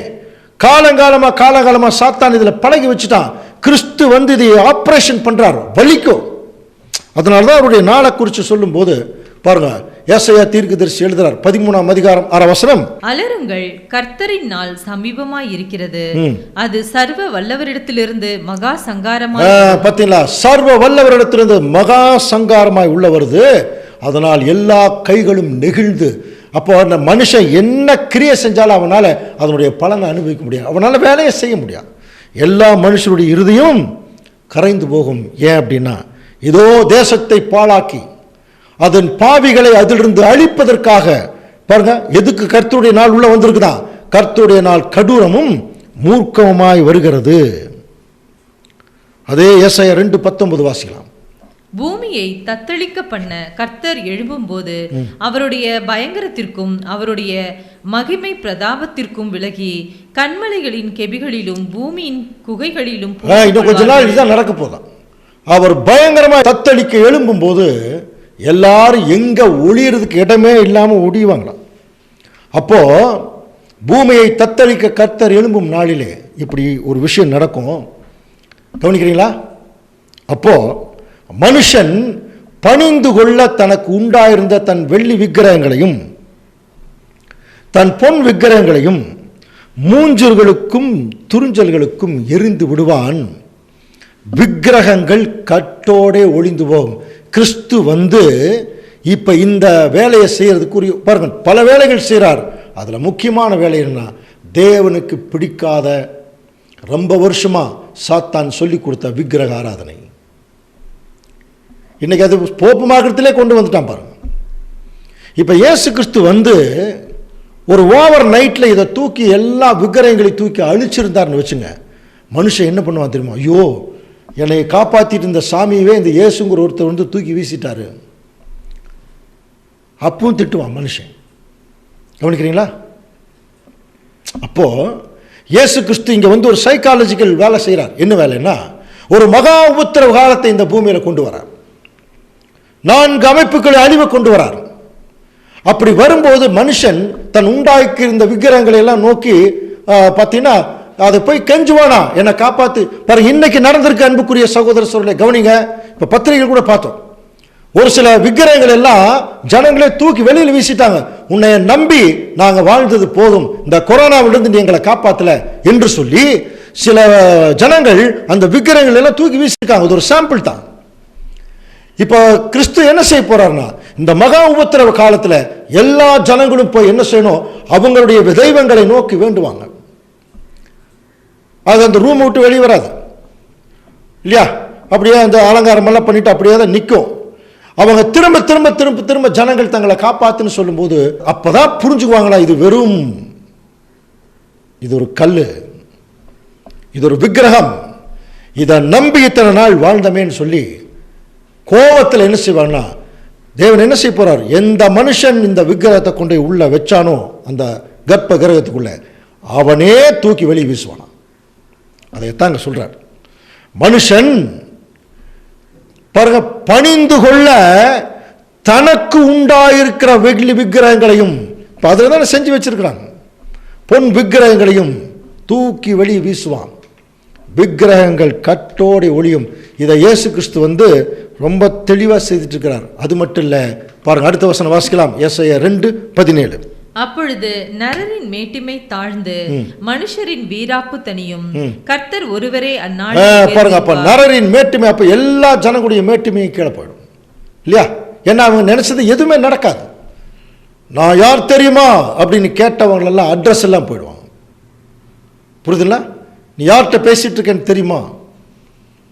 காலங்காலமா சாத்தான் இதில் பழகி வச்சுட்டான். கிறிஸ்து வந்து இதை ஆப்ரேஷன் பண்றார், வலிக்கும். அதனால தான் அவருடைய நாளை குறித்து சொல்லும் போது பாருங்க, ஏசாயா தீர்க்கதரிசி எழுதுறார் 13ஆம் அதிகாரம் 6ஆம் வசனம், அலறுங்கள், கர்த்தரின் நாள் சமீபமாய் இருக்கிறது, அது சர்வ வல்லவரிடத்திலிருந்து மகா சங்காரமாய். பார்த்தீங்களா? சர்வ வல்லவரிடத்திலிருந்து மகா சங்காரமாய் உள்ள வருது. அதனால் எல்லா கைகளும் நெகிழ்ந்து, அப்போ அந்த மனுஷன் என்ன கிரியை செஞ்சாலும் அவனால அதனுடைய பலனை அனுபவிக்க முடியாது, அவனால வேலையை செய்ய முடியாது. எல்லா மனுஷருடைய இருதயம் கரைந்து போகும். ஏன் அப்படின்னா, இதோ தேசத்தை பாழாக்கி அதன் பாவிகளை அதிலிருந்து அழிப்பதற்காக பாருங்க, எதுக்கு கர்த்தருடைய நாள் உள்ள வந்திருக்குதா? கர்த்தருடைய நாள் கடூரமும் மூர்க்கமுமாய் வருகிறது. அதே ஏசாயா 2:19 வாசிக்கலாம். பூமியை தத்தளிக்க பண்ண கர்த்தர் எழும்பும் போது அவருடைய பயங்கரத்திற்கும் அவருடைய மகிமை பிரதாபத்திற்கும் விலகி கண்மலைகளின் கெபிகளிலும் பூமியின் குகைகளிலும் இன்னும் கொஞ்ச நாள் இதுதான் நடக்க போதான். அவர் பயங்கரமா தத்தளிக்க எழும்பும் போது எல்லாரும் எங்க ஒளியறதுக்கு இடமே இல்லாம ஒடிவாங்களாம். அப்போ பூமியை தத்தளிக்க கர்த்தர் எழும்பும் நாளிலே இப்படி ஒரு விஷயம் நடக்கும். கவனிக்கிறீங்களா? அப்போ மனுஷன் பணிந்து கொள்ள தனக்கு உண்டாயிருந்த தன் வெள்ளி விக்கிரகங்களையும் தன் பொன் விக்கிரகங்களையும் மூஞ்சல்களுக்கும் துறிஞ்சல்களுக்கும் எரிந்து விடுவான். விக்கிரகங்கள் கட்டோடே ஒளிந்து போகும். கிறிஸ்து வந்து இப்ப இந்த வேலையை செய்யறதுக்குரிய பாருங்க, பல வேலைகள் செய்கிறார். அதுல முக்கியமான வேலை என்ன? தேவனுக்கு பிடிக்காத ரொம்ப வருஷமா சாத்தான் சொல்லி கொடுத்த விக்கிரக ஆராதனை. இன்னைக்கு அது போப்பு மார்க்கத்திலே கொண்டு வந்துட்டான் பாருங்க. இப்ப இயேசு கிறிஸ்து வந்து ஒரு ஓவர் நைட்ல இதை தூக்கி எல்லா விக்கிரகங்களையும் தூக்கி அழிச்சிருந்தார்னு வச்சுங்க, மனுஷன் என்ன பண்ணுவான் தெரியுமா? ஐயோ, என்னை காப்பாற்றிட்டு இருந்த சாமியவே இந்த இயேசுங்கிற ஒருத்தர் வந்து தூக்கி வீசிட்டாரு, அப்பவும் திட்டுவான் மனுஷன். கவனிக்கிறீங்களா? அப்போ இயேசு கிறிஸ்து இங்க வந்து ஒரு சைக்காலஜிக்கல் வேலை செய்கிறார். என்ன வேலைன்னா, ஒரு மகா உபத்திரவ காலத்தை இந்த பூமியில கொண்டு வரார். 4 அமைப்புகளை அழிவை கொண்டு வரார். அப்படி வரும்போது மனுஷன் தன் உண்டாக்கி இருந்த விக்கிரகங்களை எல்லாம் நோக்கி பார்த்தீங்கன்னா அதை போய் கெஞ்சுவானா, என்னை காப்பாத்து. பாருங்க, இன்னைக்கு நடந்திருக்கு அன்புக்குரிய சகோதர சகோதரர்களே, கவனிங்க. இப்ப பத்திரிகைகள் கூட பார்த்தோம், ஒரு சில விக்கிரகங்கள் எல்லாம் ஜனங்களே தூக்கி வெளியில் வீசிட்டாங்க. உன்னை நம்பி நாங்க வாழ்ந்தது போதும், இந்த கொரோனாவிலிருந்து நீ எங்களை காப்பாத்தல என்று சொல்லி சில ஜனங்கள் அந்த விக்கிரகங்கள் எல்லாம் தூக்கி வீசிருக்காங்க. அது ஒரு சாம்பிள் தான். இப்ப கிறிஸ்து என்ன செய்ய போறாருன்னா, இந்த மகா உபத்திரவ காலத்துல எல்லா ஜனங்களும் போய் என்ன செய்யணும்? அவங்களுடைய தெய்வங்களை நோக்கி வேண்டுவாங்க. அது அந்த ரூம் விட்டு வெளியே வராது இல்லையா? அப்படியே அந்த அலங்காரம் எல்லாம் பண்ணிட்டு அப்படியே தான் நிற்கும். அவங்க திரும்ப திரும்ப திரும்ப திரும்ப ஜனங்கள் தங்களை காப்பாத்துன்னு சொல்லும்போது அப்பதான் புரிஞ்சுக்குவாங்களா, இது வெறும், இது ஒரு கல்லு, இது ஒரு விக்கிரகம், இதை நம்பி இத்தனை நாள் வாழ்ந்தமேன்னு சொல்லி கோபத்தில் என்ன செய்வாங்கன்னா, தேவன் என்ன செய்ய போறார்? எந்த மனுஷன் இந்த விக்கிரகத்தை கொண்டு உள்ள வச்சானோ அந்த கர்ப்ப கிரகத்துக்குள்ள அவனே தூக்கி வெளியே வீசுவானா. அதைத்தாங்க சொல்றார். மனுஷன் பாருங்க, பணிந்து கொள்ள தனக்கு உண்டாயிருக்கிற வெள்ளி விக்கிரகங்களையும் அதில் தானே செஞ்சு வச்சிருக்கிறாங்க, பொன் விக்கிரகங்களையும் தூக்கி வெளியே வீசுவான். விக்கிரகங்கள் கட்டோடு ஒளியும். இதை இயேசு கிறிஸ்து வந்து ரொம்ப தெளிவாக செய்துட்டு இருக்கிறார். அது மட்டும் இல்லை, பாருங்க அடுத்த வசனம் வாசிக்கலாம். ஏசாயா 2:17. அப்பொழுது நரரின் மேட்டிமை தாழ்ந்து மனுஷரின் வீராப்பு தனியும், கர்த்தர் ஒருவரே அந்நாளில். பாருங்க, அப்ப நரரின் மேட்டிமை, அப்ப எல்லா ஜனங்களுடைய மேட்டிமையும் கீழே போயிடும் இல்லையா? ஏன்னா அவங்க நினைச்சது எதுவுமே நடக்காது. நான் யார் தெரியுமா அப்படின்னு கேட்டவங்களெல்லாம் அட்ரஸ் எல்லாம் போயிடுவாங்க. புரியுதுல்ல? நீ யார்கிட்ட பேசிட்டு இருக்கேன்னு தெரியுமா?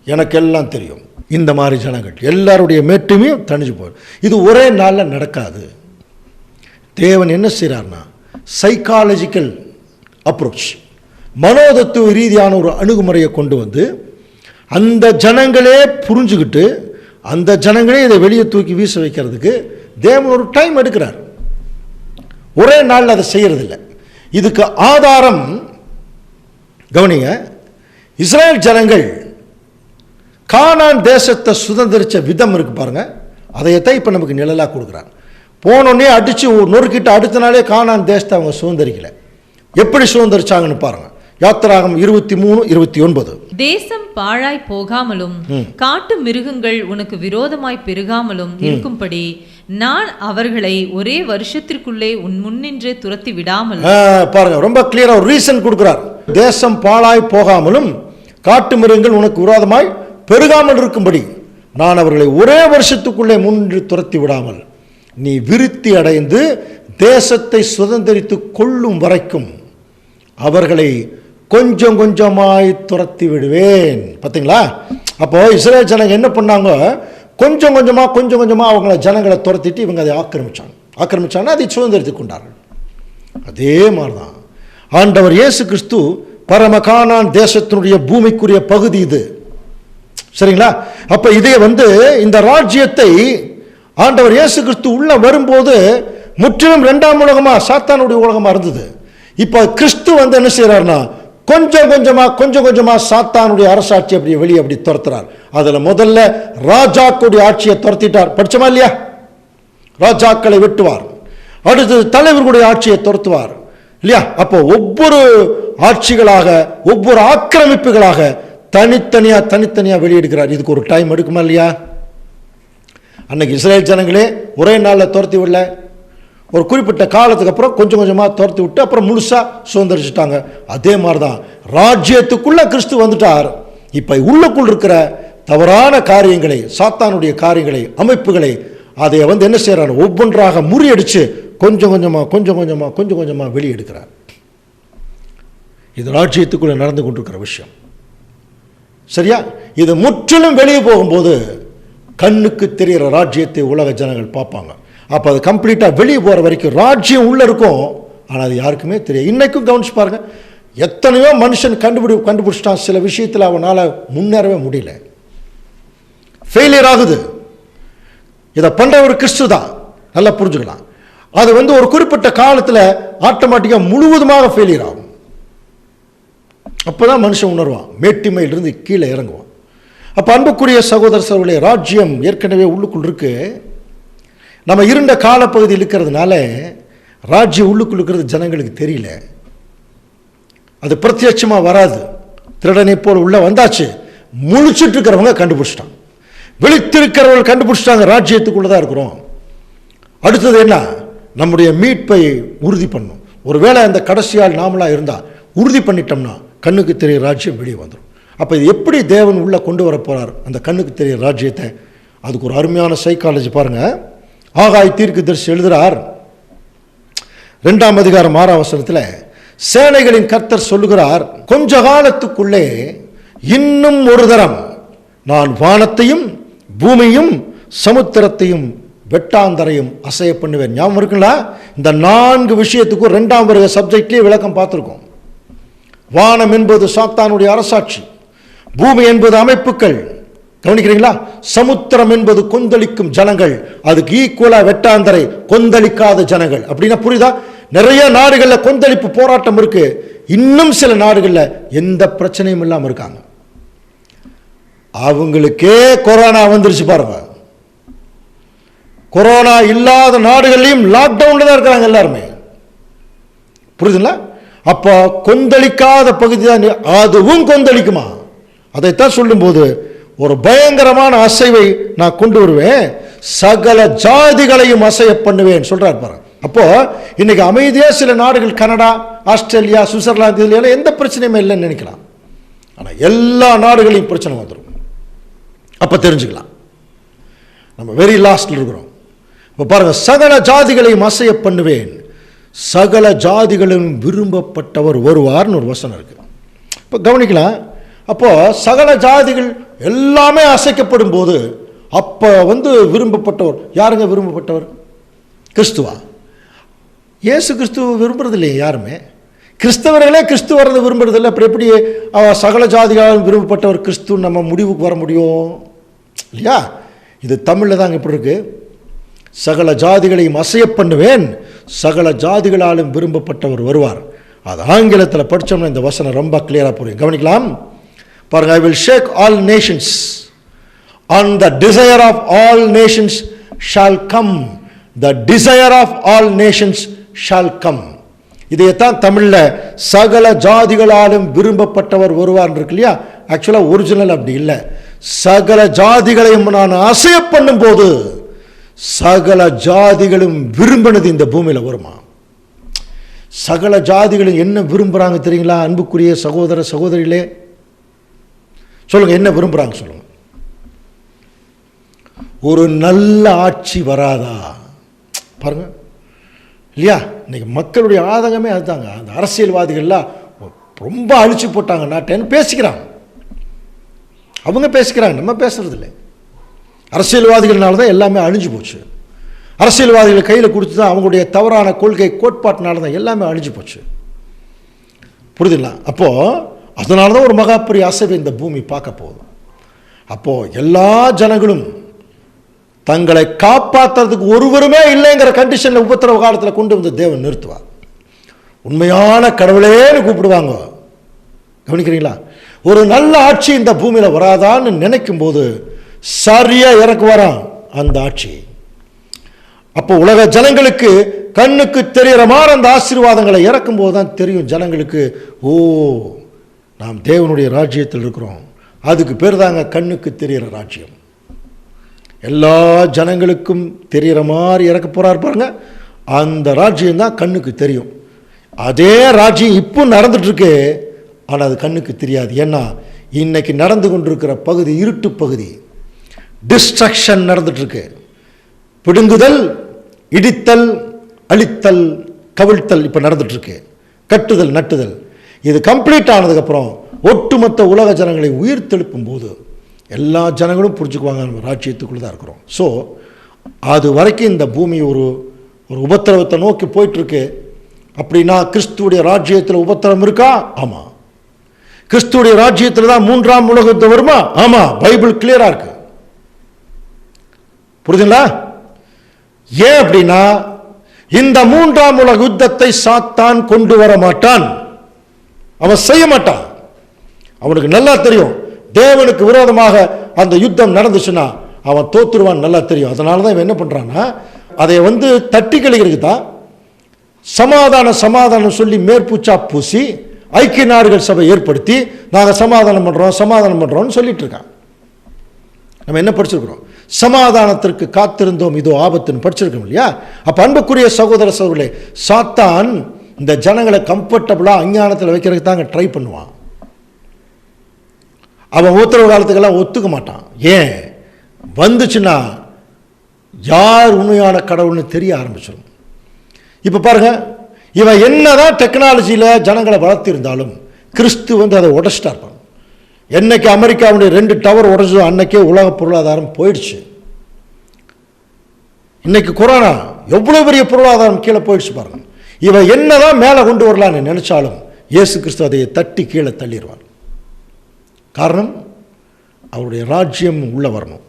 எனக்கு எல்லாம் தெரியும். இந்த மாதிரி ஜனங்கள் எல்லாருடைய மேட்டுமையும் தணிஞ்சு போயிடும். இது ஒரே நாளில் நடக்காது. தேவன் என்ன செய்கிறார்னா, சைக்காலஜிக்கல் அப்ரோச், மனோதத்துவ ரீதியான ஒரு அணுகுமுறையை கொண்டு வந்து அந்த ஜனங்களே புரிஞ்சுக்கிட்டு அந்த ஜனங்களே இதை வெளியே தூக்கி வீச வைக்கிறதுக்கு தேவன் ஒரு டைம் எடுக்கிறார். ஒரே நாள் அதை செய்யறதில்லை. இதுக்கு ஆதாரம் கவனிங்க, இஸ்ரேல் ஜனங்கள் கானான் தேசத்தை சுதந்திரிச்ச விதம் இருக்கு பாருங்க, அதையத்தான் இப்ப நமக்கு நிழலா கொடுக்குறாங்க. போனோடனே அடிச்சு நொறுக்கிட்டு அடுத்த நாளே கானான் தேசத்தை அவங்க சுதந்திரிக்கல. எப்படி சுதந்திரிச்சாங்கன்னு பாருங்க. யாத்திராகம் 23:29. தேசம் பாழாய் போகாமலும் காட்டு மிருகங்கள் உனக்கு விரோதமாய் பெருகாமலும் இருக்கும்படி நான் அவர்களை ஒரே வருஷத்திற்குள்ளே உன் முன்னின்று துரத்தி விடாமல். பாருங்க, ரொம்ப கிளியரா ஒரு ரீசன் கொடுக்கிறார். தேசம் பாழாய் போகாமலும் காட்டு மிருகங்கள் உனக்கு விரோதமாய் பெருகாமல் இருக்கும்படி நான் அவர்களை ஒரே வருஷத்துக்குள்ளே முன்னின்று துரத்தி விடாமல் நீ விருத்தி அடைந்து தேசத்தை சுதந்திரித்து கொள்ளும் வரைக்கும் அவர்களை கொஞ்சம் கொஞ்சமாய் துரத்தி விடுவேன். பார்த்தீங்களா? அப்போ இஸ்ரேல் ஜனங்க என்ன பண்ணாங்க? கொஞ்சம் கொஞ்சமா அவங்கள ஜனங்களை துரத்திட்டு இவங்க அதை ஆக்கிரமிச்சாங்கன்னா அதை சுதந்திரித்து கொண்டார்கள். அதே மாதிரிதான் ஆண்டவர் இயேசு கிறிஸ்து பரம கானான் தேசத்தினுடைய பூமிக்குரிய பகுதி இது. சரிங்களா? அப்ப இதே இந்த ராஜ்யத்தை ஆண்டவர் இயேசு கிறிஸ்து உள்ள வரும்போது முற்றிலும் இரண்டாம் உலகமா, சாத்தானுடைய உலகமா இருந்தது. இப்ப கிறிஸ்து என்ன செய்யறாருன்னா கொஞ்சம் கொஞ்சமா சாத்தானுடைய அரசாட்சி அப்படி துரத்துறார். அதுல முதல்ல ராஜாக்களுடைய ஆட்சியை துரத்திட்டார். படிச்சமா இல்லையா? ராஜாக்களை வெட்டுவார். அடுத்து தலைவர்களுடைய ஆட்சியை துரத்துவார் இல்லையா? அப்போ ஒவ்வொரு ஆட்சிகளாக, ஒவ்வொரு ஆக்கிரமிப்புகளாக தனித்தனியா வெளியெடுக்கிறார். இதுக்கு ஒரு டைம் எடுக்குமா இல்லையா? அன்னைக்கு இஸ்ரேல் ஜனங்களே ஒரே நாளில் துரத்தி விடல. ஒரு குறிப்பிட்ட காலத்துக்கு அப்புறம் கொஞ்சம் கொஞ்சமாக துரத்தி விட்டு அப்புறம் முழுசா சுதந்திரிச்சுட்டாங்க. அதே மாதிரி தான் ராஜ்யத்துக்குள்ள கிறிஸ்து வந்துட்டார். இப்ப உள்ளுக்குள் இருக்கிற தவறான காரியங்களை, சாத்தானுடைய காரியங்களை, அமைப்புகளை, அதை என்ன செய்யறாரு? ஒவ்வொன்றாக முறியடிச்சு கொஞ்சம் கொஞ்சமா வெளியெடுக்கிறார். இது ராஜ்யத்துக்குள்ள நடந்து கொண்டிருக்கிற விஷயம். சரியா? இது முற்றிலும் வெளியே போகும்போது கண்ணுக்கு தெரிகிற ராஜ்யத்தை உலக ஜனங்கள் பார்ப்பாங்க. அப்போ அது கம்ப்ளீட்டாக வெளியே போகிற வரைக்கும் ராஜ்யம் உள்ளே இருக்கும், ஆனால் அது யாருக்குமே தெரியாது. இன்னைக்கும் கவனிச்சு பாருங்க, எத்தனையோ மனுஷன் கண்டுபிடிச்சிட்டான், சில விஷயத்தில் அவனால் முன்னேறவே முடியல, ஃபெயிலியர் ஆகுது. இதை பண்ணுற ஒரு கிறிஸ்து தான், நல்லா புரிஞ்சுக்கலாம். அது ஒரு குறிப்பிட்ட காலத்தில் ஆட்டோமேட்டிக்காக முழுவதுமாக ஃபெயிலியர் ஆகும். அப்போதான் மனுஷன் உணர்வான், மேட்டிமையிலிருந்து கீழே இறங்குவான். அப்போ அன்புக்குரிய சகோதர சகோதரர்களே, ராஜ்யம் ஏற்கனவே உள்ளுக்குள் இருக்கு. நம்ம இருண்ட காலப்பகுதியில் இருக்கிறதுனால ராஜ்யம் உள்ளுக்குள் இருக்கிறது ஜனங்களுக்கு தெரியல. அது பிரத்யட்சமாக வராது. திருடனை போல் உள்ள வந்தாச்சு, முழிச்சுட்டு இருக்கிறவங்க கண்டுபிடிச்சிட்டாங்க, விழித்திருக்கிறவர்கள் கண்டுபிடிச்சிட்டாங்க, ராஜ்யத்துக்குள்ளதான் இருக்கிறோம். அடுத்தது என்ன? நம்முடைய மீட்பை உறுதி பண்ணும். ஒருவேளை அந்த கடைசியால் நாமளா இருந்தா உறுதி பண்ணிட்டோம்னா கண்ணுக்கு தெரிய ராஜ்யம் வெளியே வந்துடும். அப்போ இது எப்படி தேவன் உள்ள கொண்டு வர போறார் அந்த கண்ணுக்கு தெரிய ராஜ்யத்தை? அதுக்கு ஒரு அருமையான சைக்காலஜி பாருங்க. ஆகாய் தீர்க்கதரிசி எழுதுறார், 2ஆம் அதிகாரம் 6ஆம் வசனத்தில், சேனைகளின் கர்த்தர் சொல்லுகிறார், கொஞ்ச காலத்துக்குள்ளே இன்னும் ஒரு தரம் நான் வானத்தையும் பூமியும் சமுத்திரத்தையும் வெட்டாந்தரையும் அசைய பண்ணுவேன். ஞாபகம் இருக்குங்களா? இந்த 4 விஷயத்துக்கும் 2ஆம் வருக சப்ஜெக்ட்லேயே விளக்கம் பார்த்துருக்கோம். வானம் என்பது சாத்தானுடைய அரசாட்சி, பூமி என்பது அமைப்புகள், கவனிக்கிறீங்களா? சமுத்திரம் என்பது கொந்தளிக்கும் ஜனங்கள், அதுக்கு ஈக்குவலா வெட்டாந்தரை கொந்தளிக்காத ஜனங்கள். அப்படின்னா புரியுதா? நிறைய நாடுகளில் கொந்தளிப்பு போராட்டம் இருக்கு, இன்னும் சில நாடுகளில் எந்த பிரச்சனையும் இல்லாமல் இருக்காங்க. அவங்களுக்கே கொரோனா வந்துருச்சு பாருங்க. கொரோனா இல்லாத நாடுகள்லையும் லாக்டவுன்ல தான் இருக்கிறாங்க எல்லாருமே. புரியுதுங்களா? அப்போ கொந்தளிக்காத பகுதி தான், அதுவும் கொந்தளிக்குமா? அதைத்தான் சொல்லும்போது ஒரு பயங்கரமான அசைவை நான் கொண்டு வருவேன், சகல ஜாதிகளையும் அசைய பண்ணுவேன் சொல்றார் பாருங்க. அப்போ இன்னைக்கு அமைதியா சில நாடுகள், கனடா, ஆஸ்திரேலியா, சுவிட்சர்லாந்து, இதுல எந்த பிரச்சனையுமே இல்லைன்னு நினைக்கலாம். ஆனா எல்லா நாடுகளையும் பிரச்சனை வந்துடும். அப்ப தெரிஞ்சுக்கலாம் நம்ம வெரி லாஸ்ட்ல இருக்கிறோம். இப்போ பாருங்க, சகல ஜாதிகளையும் அசைய பண்ணுவேன், சகல ஜாதிகளும் விரும்பப்பட்டவர் வருவார்னு ஒரு வசனம் இருக்கு. இப்போ கவனிக்கலாம். அப்போ சகல ஜாதிகள் எல்லாமே அசைக்கப்படும் போது அப்போ விரும்பப்பட்டவர் யாருங்க? விரும்பப்பட்டவர் கிறிஸ்துவா? இயேசு கிறிஸ்துவ விரும்புறது இல்லையே யாருமே. கிறிஸ்தவர்களே கிறிஸ்து வர்றதை விரும்புறது இல்லை. அப்புறம் எப்படி சகல ஜாதிகளாலும் விரும்பப்பட்டவர் கிறிஸ்து நம்ம முடிவுக்கு வர முடியும் இல்லையா? இது தமிழில் தாங்க இப்படி இருக்கு. சகல ஜாதிகளையும் அசைய பண்ணுவேன், சகல ஜாதிகளாலும் விரும்பப்பட்டவர் வருவார். அது ஆங்கிலத்தில் படித்தோம்னா இந்த வசனம் ரொம்ப கிளியராக புரியும். கவனிக்கலாம் பாருங்க. I will shake all nations and the desire of all nations shall come. The desire of all nations shall come. இதைத்தான் தமிழில் சகல ஜாதிகளாலும் விரும்பப்பட்டவர் வருவார் இருக்கு இல்லையா. ஆக்சுவலாக ஒரிஜினல் அப்படி இல்லை. சகல ஜாதிகளையும் நான் அசைய பண்ணும் போது சகல ஜாதிகளும் விரும்பினது இந்த பூமியில் வருமா? சகல ஜாதிகளும் என்ன விரும்புகிறாங்க தெரியுங்களா? அன்புக்குரிய சகோதர சகோதரிகளே சொல்லுங்க, என்ன விரும்புகிறாங்க சொல்லுங்க. ஒரு நல்ல ஆட்சி வராதா பாருங்க இல்லையா? இன்னைக்கு மக்களுடைய ஆதங்கமே அதுதாங்க. அந்த அரசியல்வாதிகள்லாம் ரொம்ப அழிச்சு போட்டாங்க நாட்டேன்னு பேசிக்கிறாங்க. அவங்க பேசிக்கிறாங்க, நம்ம பேசுறது இல்லை. அரசியல்வாதிகள்னால தான் எல்லாமே அழிஞ்சு போச்சு. அரசியல்வாதிகள் கையில் கொடுத்து தான் அவங்களுடைய தவறான கொள்கை கோட்பாட்டினால தான் எல்லாமே அழிஞ்சு போச்சு. புரியுதுங்களா? அப்போது அதனால தான் ஒரு மகாபெரிய அசைவை இந்த பூமி பார்க்க போகுது. அப்போது எல்லா ஜனங்களும் தங்களை காப்பாற்றுறதுக்கு ஒருவருமே இல்லைங்கிற கண்டிஷனில் உபத்திரவ காலத்தில் கொண்டு வந்து தேவன் நிறுத்துவார். உண்மையான கடவுளேன்னு கூப்பிடுவாங்க. கவனிக்கிறீங்களா? ஒரு நல்ல ஆட்சி இந்த பூமியில் வராதான்னு நினைக்கும் போது சரியாக இறக்கு வரான் அந்த ஆட்சி. அப்போ உலக ஜனங்களுக்கு கண்ணுக்கு தெரிகிற மாதிரி அந்த ஆசீர்வாதங்களை இறக்கும் போது தான் தெரியும் ஜனங்களுக்கு, ஓ நாம் தேவனுடைய ராஜ்யத்தில் இருக்கிறோம். அதுக்கு பேர் தாங்க கண்ணுக்கு தெரிகிற ராஜ்யம். எல்லா ஜனங்களுக்கும் தெரிகிற மாதிரி இறக்க போகிறார் பாருங்க, அந்த ராஜ்யம் தான் கண்ணுக்கு தெரியும். அதே ராஜ்யம் இப்போ நடந்துட்டுருக்கு, ஆனால் அது கண்ணுக்கு தெரியாது. ஏன்னா இன்னைக்கு நடந்து கொண்டிருக்கிற பகுதி இருட்டு பகுதி, டிஸ்ட்ரக்ஷன் நடந்துட்டுருக்கு. பிடுங்குதல், இடித்தல், அழித்தல், கவிழ்த்தல் இப்போ நடந்துட்டுருக்கு. கட்டுதல், நட்டுதல். இது கம்ப்ளீட் ஆனதுக்கப்புறம் ஒட்டுமொத்த உலக ஜனங்களை உயிர் தெழுப்பும் போது எல்லா ஜனங்களும் புரிஞ்சுக்குவாங்க நம்ம ராஜ்யத்துக்குள்ளே தான் இருக்கிறோம். ஸோ அது வரைக்கும் இந்த பூமி ஒரு உபத்திரவத்தை நோக்கி போயிட்டுருக்கு. அப்படின்னா கிறிஸ்துவுடைய ராஜ்யத்தில் உபத்திரவம் இருக்கா? ஆமாம். கிறிஸ்துவுடைய ராஜ்யத்தில் தான் 3ஆம் உலக யுத்தம் வருமா? ஆமாம். பைபிள் கிளியராக இருக்கு. புரியுதுங்களா? ஏன் அப்படின்னா இந்த 3ஆம் உலக யுத்தத்தை சாத்தான் கொண்டு வர மாட்டான், அவன் செய்ய மாட்டான். அவனுக்கு நல்லா தெரியும் தேவனுக்கு விரோதமாக அந்த யுத்தம் நடந்துச்சுன்னா அவன் தோத்துருவான், நல்லா தெரியும். அதனால தான் இவன் என்ன பண்ணுறான்னா அதை தட்டி கழிக்கிறதுக்கு தான் சமாதானம் சொல்லி மேற்பூச்சா பூசி ஐக்கிய நாடுகள் சபை ஏற்படுத்தி நாங்கள் சமாதானம் பண்ணுறோம்னு சொல்லிட்டு இருக்கான். நம்ம என்ன படிச்சிருக்கிறோம்? சமாதானத்திற்கு காத்திருந்தோம், இதோ ஆபத்துன்னு படிச்சிருக்கோம் இல்லையா? அப்போ அன்புக்குரிய சகோதர சகோதரர்களே, சாத்தான் இந்த ஜனங்களை கம்ஃபர்டபுளாக அஞ்ஞானத்தில் வைக்கிறதுக்கு தாங்க ட்ரை பண்ணுவான். அவன் உத்தரவு காலத்துக்கெல்லாம் ஒத்துக்க மாட்டான். ஏன் வந்துச்சுன்னா யார் உண்மையான கடவுள்னு தெரிய ஆரம்பிச்சிடும். இப்போ பாருங்க, இவன் என்னதான் டெக்னாலஜியில் ஜனங்களை வளர்த்திருந்தாலும் கிறிஸ்து அதை உடச்சிட்டா இருப்பான். என்னைக்கு அமெரிக்காவுடைய 2 டவர் உடச்சோ அன்னைக்கே உலக பொருளாதாரம் போயிடுச்சு. இன்னைக்கு கொரோனா எவ்வளோ பெரிய பொருளாதாரம் கீழே போயிடுச்சு பாருங்க. இவன் என்னதான் மேலே கொண்டு வரலான்னு நினைச்சாலும் இயேசு கிறிஸ்து அதை தட்டி கீழே தள்ளிடுவார். காரணம், அவருடைய ராஜ்யம் உள்ள வரணும்.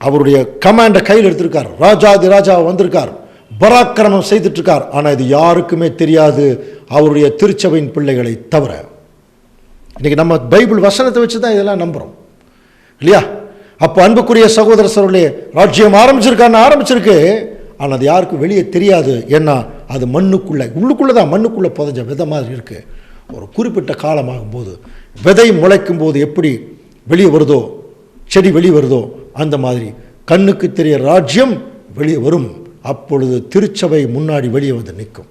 அவருடைய கமாண்டை கையில் எடுத்திருக்கார், ராஜாதி ராஜா வந்திருக்கார், பராக்கிரமம் செய்துட்டு இருக்கார். ஆனால் இது யாருக்குமே தெரியாது, அவருடைய திருச்சபையின் பிள்ளைகளை தவிர. இன்னைக்கு நம்ம பைபிள் வசனத்தை வச்சு தான் இதெல்லாம் நம்புகிறோம் இல்லையா? அப்போ அன்புக்குரிய சகோதர சகோதரர்களே, ராஜ்யம் ஆரம்பிச்சிருக்கு, ஆனால் அது யாருக்கும் வெளியே தெரியாது. ஏன்னா அது உள்ளுக்குள்ளே தான் மண்ணுக்குள்ளே புதைஞ்ச விதை மாதிரி இருக்குது. ஒரு குறிப்பிட்ட காலமாகும் போது விதை முளைக்கும் போது எப்படி வெளியே வருதோ, செடி வெளியே வருதோ, அந்த மாதிரி கண்ணுக்கு தெரிய ராஜ்யம் வெளியே வரும். அப்பொழுது திருச்சபை முன்னாடி வெளியே நிற்கும்.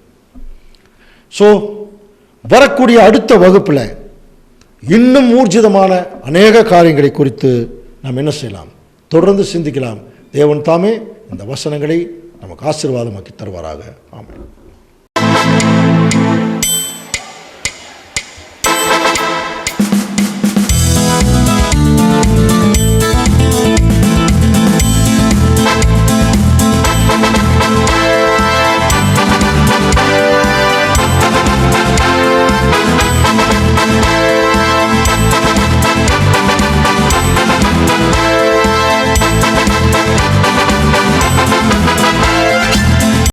ஸோ வரக்கூடிய அடுத்த வகுப்பில் இன்னும் ஊர்ஜிதமான அநேக காரியங்களை குறித்து நாம் என்ன செய்யலாம், தொடர்ந்து சிந்திக்கலாம். தேவன் தாமே இந்த வசனங்களை நமக்கு ஆசீர்வாதமாக்கி தருவாராக. ஆமென்.